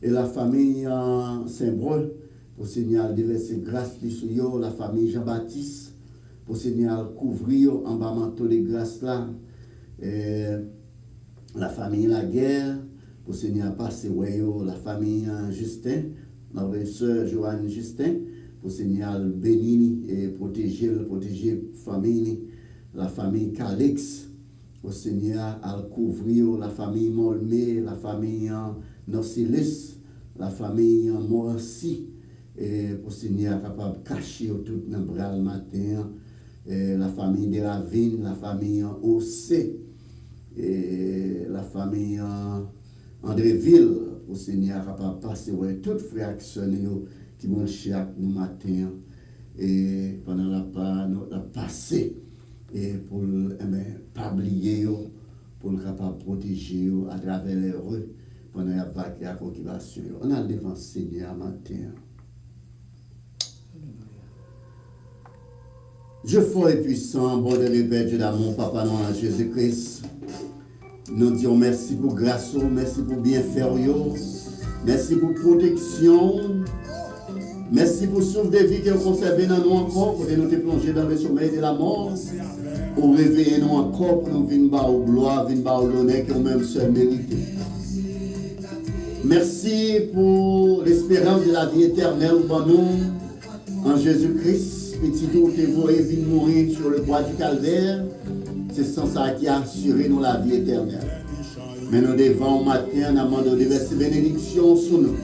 et la famille Saint-Breu, pour Seigneur déverser grâce sur eux, la famille Jean-Baptiste, pour Seigneur couvrir en bas manteau de grâce là, et la famille Laguerre, pour Seigneur passer la famille Justin, notre sœur Joanne Justin, pour Seigneur bénir et protéger la famille, la famille Calix, pour Seigneur à couvrir la famille Molmé, la famille Nocilis, la famille Morancy, et pour Seigneur capable de cacher tout dans le bras le matin, et la famille de Ravine, la famille OC, et la famille Andréville, pour Seigneur capable de passer toutes frères qui vont chaque matin, et pendant la passé, et pour pas oublier, pour le capable de protéger à travers les rues pendant la vague et la cultivation. On a devant Seigneur matin. Dieu fort et puissant, bon et Père Dieu d'amour, Papa non Jésus-Christ. Nous disons merci pour grâce, merci pour bienfait, merci pour protection, merci pour souffle de vie que vous conservez dans nous encore, pour nous plonger dans le sommeil de la mort, pour réveiller nous encore, pour nous venir bas aux gloire, venir bas au l'honneur que nous-mêmes seuls méritons. Merci pour l'espérance de la vie éternelle pour nous, en Jésus-Christ. Petit tout que vous avez mourir sur le bois du calvaire, c'est sans ça qui a assuré nous la vie éternelle. Mais nous devons matin, nous demandons de verser bénédiction sur nous.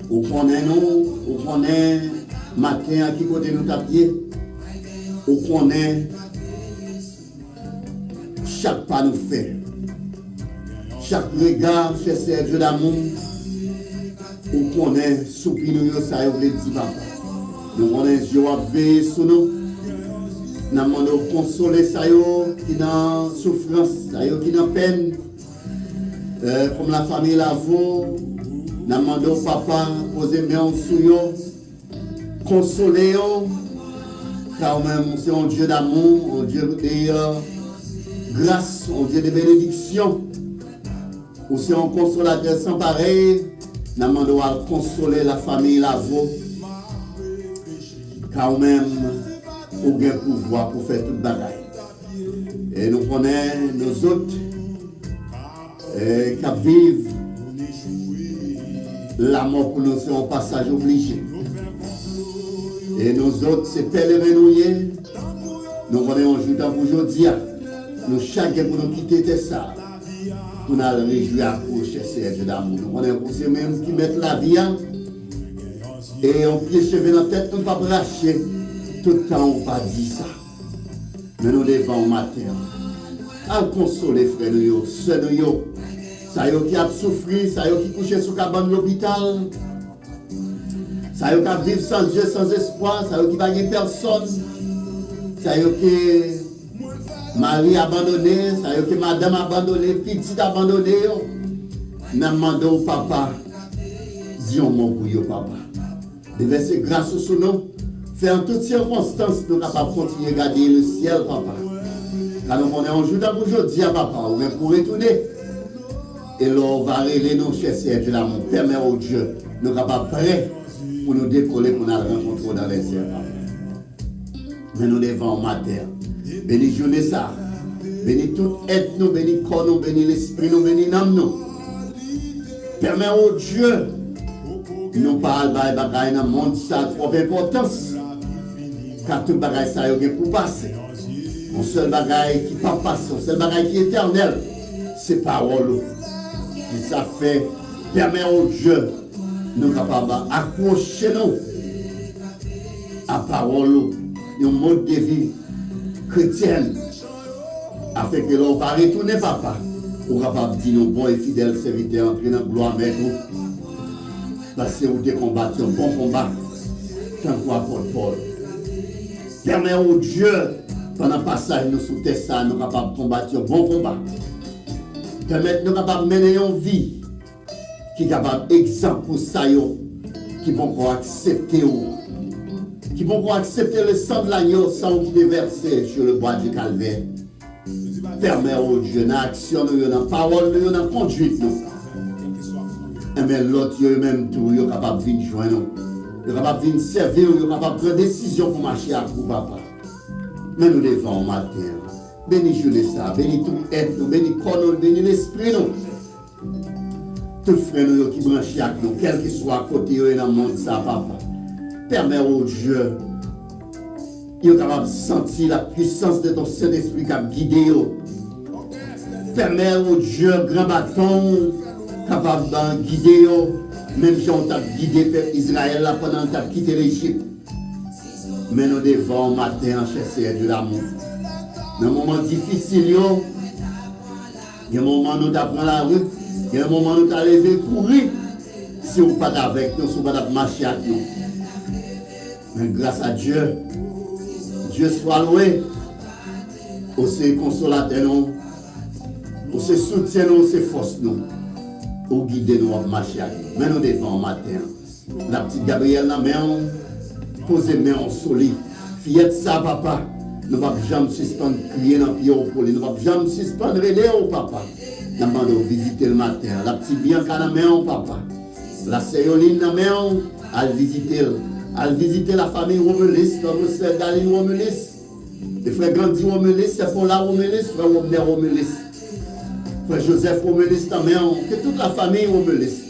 Vous connaissez nous, vous connaissez matin à qui côté nous tapier, vous connaissez chaque pas nous fait. chaque regard, cher Seigneur Dieu d'amour, ou connaît soupir nous, ça y est, dit papa. Nous connaissons Dieu à veiller sur nous. Nous demandons consoler ça y est, qui dans souffrance, ça y est, qui dans peine. Comme la famille Lavo, nous demandons papa, poser main sur eux, consoler eux, car même c'est un Dieu d'amour, un Dieu de grâce, un Dieu de bénédiction. Ou c'est un consolateur sans pareil, nous demandons à consoler la famille Lavo, car même, vous avez le pouvoir pour faire toute bagaille. Et nous connaissons nos autres qui vivent la mort pour nous, c'est un passage obligé. Et nous autres, c'est pèlerins nous connaissons un jour aujourd'hui, nous chacun pour nous quitter ça. Pour nous réjouir à vous, cher Seigneur d'amour. Nous connaissons c'est même qui mettent la vie et on pied cheveux dans la tête, nous ne pas bracher. Tout le temps, on ne pas dit ça. Mais nous devons au matin. À consoler frères nous, sœurs nous, ça y est qui a souffert, ça y est qui couché sous cabane de l'hôpital, ça y est qui a vécu sans Dieu, sans espoir, ça y est qui n'a pas personne, ça y est qui Marie abandonné, ça y est que madame abandonné, petite abandonné. Nous demandons au papa, disons mon pour vous, papa. De verser grâce sur nous, faire en toutes circonstances, nous sommes capables de continuer à garder le ciel, papa. Car nous connaissons un jour d'aujourd'hui, papa, ou même pour retourner. Et là, on va régler nos chers Seigneur de l'amour. Permet au Dieu, nous sommes capables prêts pour nous décoller, pour nous rencontrer dans les ciels, papa. Mais nous devons en matin. Bénis journée ça. Bénis toute aide nous, bénis corps nous, bénis l'esprit nous, bénis l'âme nous. Permet au Dieu, nous parlons de bagaille dans le monde, ça a trop d'importance. Car tout bagaille ça y est pour passer. Un seul bagaille qui ne pas passer, un seul bagaille qui est éternel, c'est parole. Et ça fait, permet au Dieu, nous capables d'accrocher nous à parole, un mode de vie chrétienne, afin que l'on va retourner, papa, pour capable de dire nos bons et fidèles serviteurs, entrer dans la gloire avec nous. Parce que vous avez combattu un bon combat, tant qu'apôtre Paul. Permet au Dieu, pendant le passage, nous sous terre, nous sommes capables de combattre un bon combat. Permet nous capables de mener une vie qui est capable d'exemple pour ça, qui vont accepter, qui vont accepter le sang de l'agneau sans qui déverser sur le bois du calvaire. Permet au Dieu, dans l'action, dans la parole, dans la conduite, nous. Mais l'autre, eux-mêmes, tout, ils sont capables de venir joindre nous. Ils sont capables de venir servir, ils sont capables de prendre des décisions pour marcher à vous, papa. Mais nous devons au matin. Bénis journée ça, bénis tout être nous, bénis corps nous, bénis l'esprit nous. Tout frère nous qui branchent avec nous, quel que soit à côté et dans le monde, ça, papa. Permets au Dieu, il est capable de sentir la puissance de ton Saint-Esprit qui a guidé. Permets au Dieu, grand bâton, capable de guider, même si on t'a guidé peuple Israël là pendant que tu as quitté l'Égypte. Mais nous devons matin chercher de l'amour. Dans un moment difficile, il y a un moment où tu apprends la rue, il y a un moment où tu as levé courir. Si vous n'êtes pas avec nous, si vous n'êtes pas marcher avec nous. Mais grâce à Dieu, Dieu soit loué. Aussi consolateur nous, aussi soutien nous, aussi force nous. Ou guider nous à marcher avec nous. Mais nous devons matin. La petite Gabrielle, la main, poser main en solide. Fillette ça, papa. Nous ne pouvons jamais suspendre crier dans le pied au pôle. Nous ne pouvons jamais suspendre relais au papa. Nous demandons visiter le matin. La petite Bianca, la main, papa. La Céoline, la main, à visiter. À visiter la famille Romelis, notre sœur Daline Romelis. Le frère Gandhi Romelis, c'est pour la Romelis, frère Wobner Romelis. Frère Joseph Romelis, la main, que toute la famille Romelis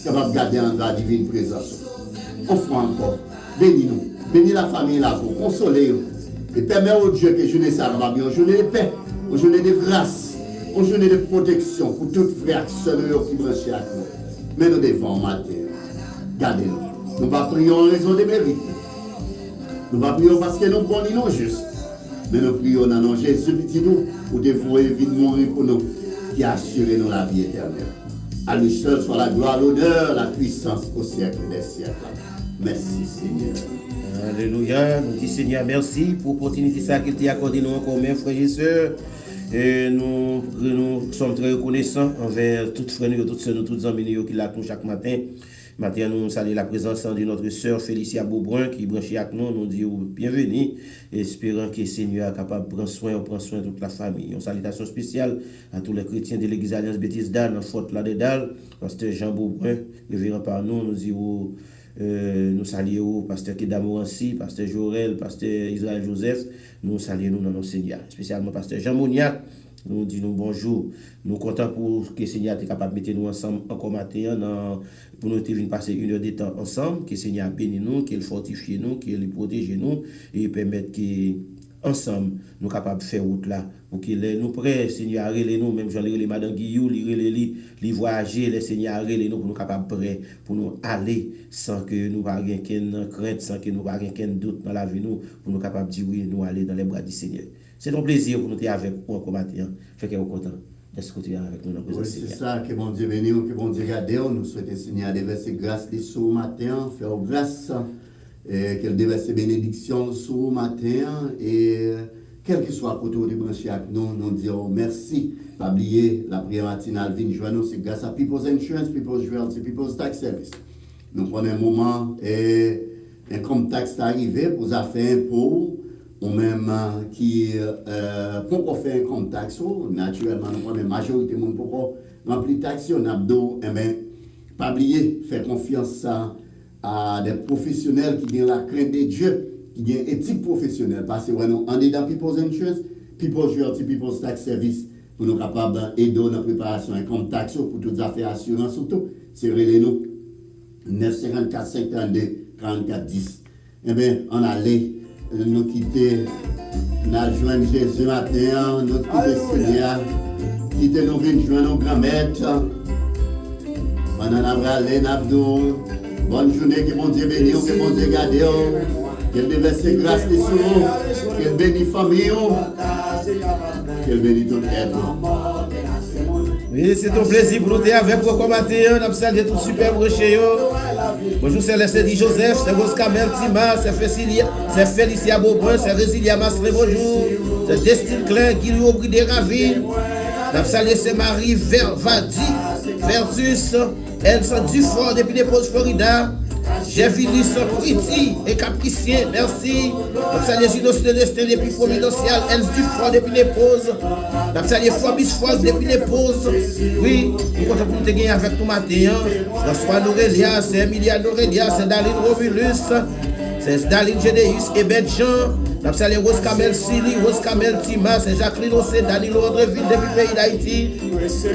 capable de garder en la divine présence. Offre encore. Bénis-nous. Bénis la famille là, pour consoler. Et permets au Dieu que je ne ça va bien. Une journée de paix, une journée de grâce, une journée de protection pour toutes frères et sœurs qui branchent avec nous. Mais nous devons matin. Gardez-nous. Nous ne prions en raison des mérites. Nous ne prions parce que nous bons et non justes. Mais nous prions dans nom Jésus petit nous pour dévouer vie de mourir pour nous. qui a assuré nous la vie éternelle. À lui seul soit la gloire, l'honneur, la puissance au siècle des siècles. Merci Seigneur. Alléluia. Nous disons Seigneur, merci pour l'opportunité qu'il t'a accordé nous encore, mes frères et sœurs. Et nous sommes très reconnaissants envers toutes frères, toutes sœurs, toutes amis qui l'attendent chaque matin. Maintenant, nous saluons la présence de notre sœur Félicia Beaubrun qui est branchée avec nous. Nous disons bienvenue, espérant que le Seigneur est capable de prendre soin de toute la famille. Une salutation spéciale à tous les chrétiens de l'église Alliance Baptiste d'Al, en Fort Ladedal, pasteur Jean Beaubrun, révérend par nous. Nous disons, nous saluons pasteur Kedamoransi, pasteur Jorel, pasteur Israël Joseph. Nous saluons dans nos Seigneur, spécialement pasteur Jean Mouniac. Nous disons bonjour. Nous comptons pour que le Seigneur soit capable de mettre nous ensemble encore matin pour nous venir passer une heure de temps ensemble, que le Seigneur bénisse nous, qu'il fortifie nous, qu'il protège nous et permette que ensemble nous capables de faire route là pour qu'il nous prêt Seigneur arrêter nous même Jean les madame Guillou les voyager les Seigneur arrêter nous pour nous capables prêt pour nous aller sans que nous pas rien qu'une crainte sans que nous pas rien qu'un doute dans la vie nous pour nous capables de dire oui nous aller dans les bras du Seigneur. C'est un plaisir pour nous être avec vous encore matin. Fait que vous content d'être avec nous dans le Seigneur. C'est ça que bon Dieu bénisse, que bon Dieu garde nous souhaitons Seigneur déverser grâce ce matin, faire grâce qu'elle déverse bénédiction ce matin et quel que soit le côté de branché avec nous, nous disons merci. Pas oublier la prière matinale vient joindre nous, c'est grâce à People's Insurance, People's Realty, People's Tax Service. Nous prenons un moment et comme taxe est arrivé pour les affaires impôts, ou même qui pour faire un compte taxe, naturellement nous prenons la majorité de monde pour remplir taxe, on a pas oublier faire confiance à des professionnels qui ont la crainte de Dieu, qui ont éthique professionnelle. Parce que nous, on est dans People's Insurance, People's Realty, People's Tax Service, pour nous capables d'aider dans la préparation d'un compte taxe pour toutes les affaires assurance surtout. C'est nous 954 532 44 10. Eh bien, on allait nous quitter, nous joindre Jésus matin, nous quitter Seigneur, quitter nous venir joindre nos grands-maîtres. Pendant l'abralé, n'abdou. Bonne journée, que mon Dieu bénisse, que mon Dieu garde, qu'elle déverse grâce de sous, qu'elle bénisse famille, qu'elle bénisse tout être. Oui, c'est un plaisir pour nous avec vous comme matin. Nous avons salué tout super broché. Bonjour, c'est Leslie Joseph, c'est Rose Kamel Tima, c'est Félicia Beaubrun, c'est Résilia Masré, bonjour. C'est Destin Claire, Guillaume Bridé Ravine. Nous avons salué c'est Marie Verdi, Vertus. Elsa Dufort depuis les pauses Florida. Jévilis Priti et Capricien, merci. Nous saluons Gino Célestin depuis Providential. Elsa Dufort depuis les pauses. Nous saluons Fabrice Fox depuis les pauses. Oui, nous comptons pour nous gagner avec tout matin. François Norelia, c'est Emilia Norelia, c'est Daline Romulus, c'est Daline Gédéus et Ben Jean. Nous saluons Rose Kamel Sili, Rose Kamel Tima, c'est Jacqueline Ossé, Danilo Andreville depuis le pays d'Haïti.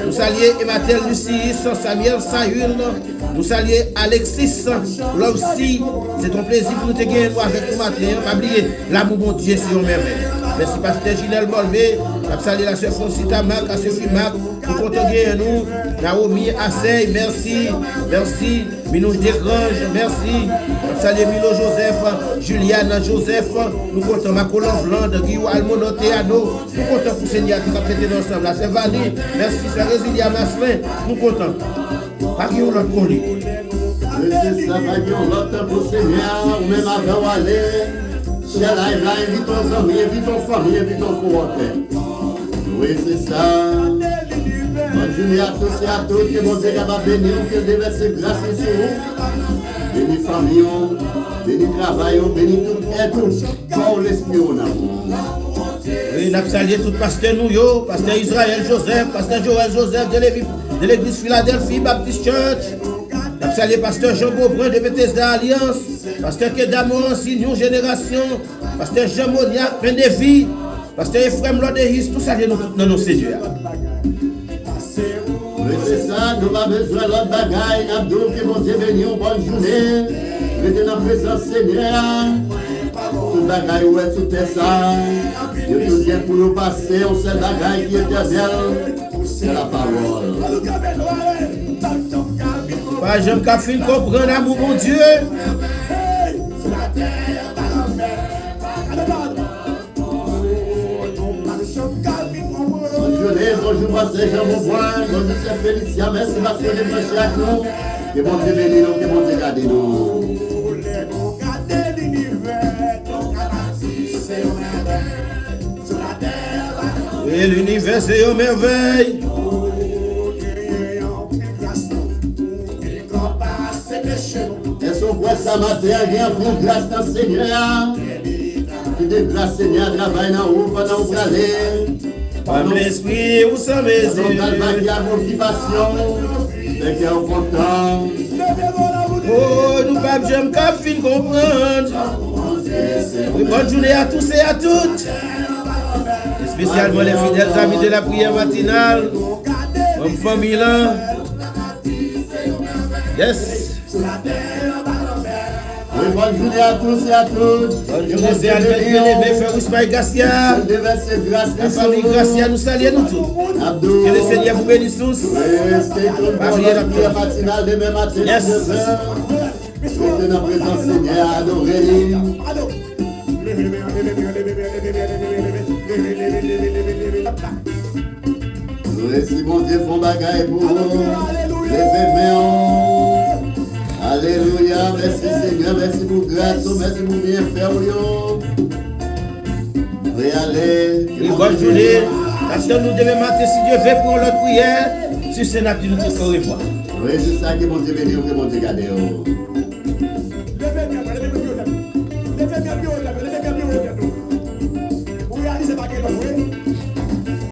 Nous saluons Emmatel Lucie, Samuel Saül. Nous saluons Alexis Lovsi. C'est un plaisir pour nous te gagner avec nous matin. Pas oublier l'amour bon Dieu sur merveille. Merci pasteur Ginel Molvé. Nous saluons la sœur Francita Mac, la sœur Fimac. Nous comptons gagner nous. Naomi Assey, merci. Merci. Minouche Desgranges, merci. Nous saluons Milo Joseph, Juliane Joseph. Nous comptons Marco Lovland, Guillaume Almono Théano. Nous comptons pour Seigneur qui va prêter ensemble. Là, c'est Valie. Merci, c'est Résilia Masselin. Nous comptons. Pas qui on l'autre pour lui. C'est ça, pas qui on l'autre pour Seigneur, ou même avant aller. Si elle arrive là, invite ton amis, invite ton famille, invite ton coworker. Oui, c'est ça. Bonne journée à tous et à toutes, que mon Dieu va bénir, que déverse grâce sur vous. Bénis famille, bénis travail, bénis tout et tout. Pour l'esprit en amour. Oui, nous avons salué tout pasteur Nouyo, pasteur Israël Joseph, pasteur Joël Joseph de l'église Philadelphie Baptist Church. Nous avons salué pasteur Jean Beaubrun de Bethesda Alliance, pasteur Kedamoransi, New Génération, pasteur Jean Moniac, Pain de Vie, pasteur Ephraim Lodéhis, tout ça, nous tous dans nos Seigneurs. Oui, c'est ça, nous avons besoin de l'autre bagaille, nous avons que mon Dieu bénisse, bonne journée, mettez dans la présence Seigneur. Tout bagaille où est sous terre ça, il y a tout bien pour nous passer, on sait bagaille qui est éternel, c'est la parole. Pas j'aime qu'à fin comprendre l'amour mon Dieu. Bonne journée, bonjour, Pasteur Jean Beauvoir, bonjour, Chef Félicia, merci parce que vous êtes branchés avec nous. Que bon Dieu bénisse nous, que bon Dieu garde nous. Et l'univers c'est une merveille. Est-ce qu'on voit ça matin, il y a pour grâce dans le Seigneur. Qui de grâce Seigneur travaille dans haut pendant que vous allez. Par l'esprit, vous savez, Est-ce qu'on a vos motivations. C'est qu'il est content. oh, nous pas j'aime qu'à fin comprendre. Oui, bonne journée à tous et à toutes. Et spécialement les fidèles amis de la prière matinale. Comme famille là. Yes. Oui, bonne journée à tous et à toutes. Bonne journée, c'est Albert Bien-Aimé, Frère Ousmane Garcia. La famille Garcia, nous saluons nous tous. Que le Seigneur vous bénisse tous. Prière matinale demain matin, Yes. 9h. Souhaitez dans la présence Seigneur, adorez. Nous recevons Dieu font bagaille pour nous. Levez main. Alléluia. Merci Seigneur. Merci pour grâce. Merci pour bien faire. Veuillez aller. Une bonne journée. Attends-nous demain matin si Dieu veut pour l'autre prière. Sur ce, nous te revoir. Oui, c'est ça que mon Dieu bénit, que mon Dieu garde.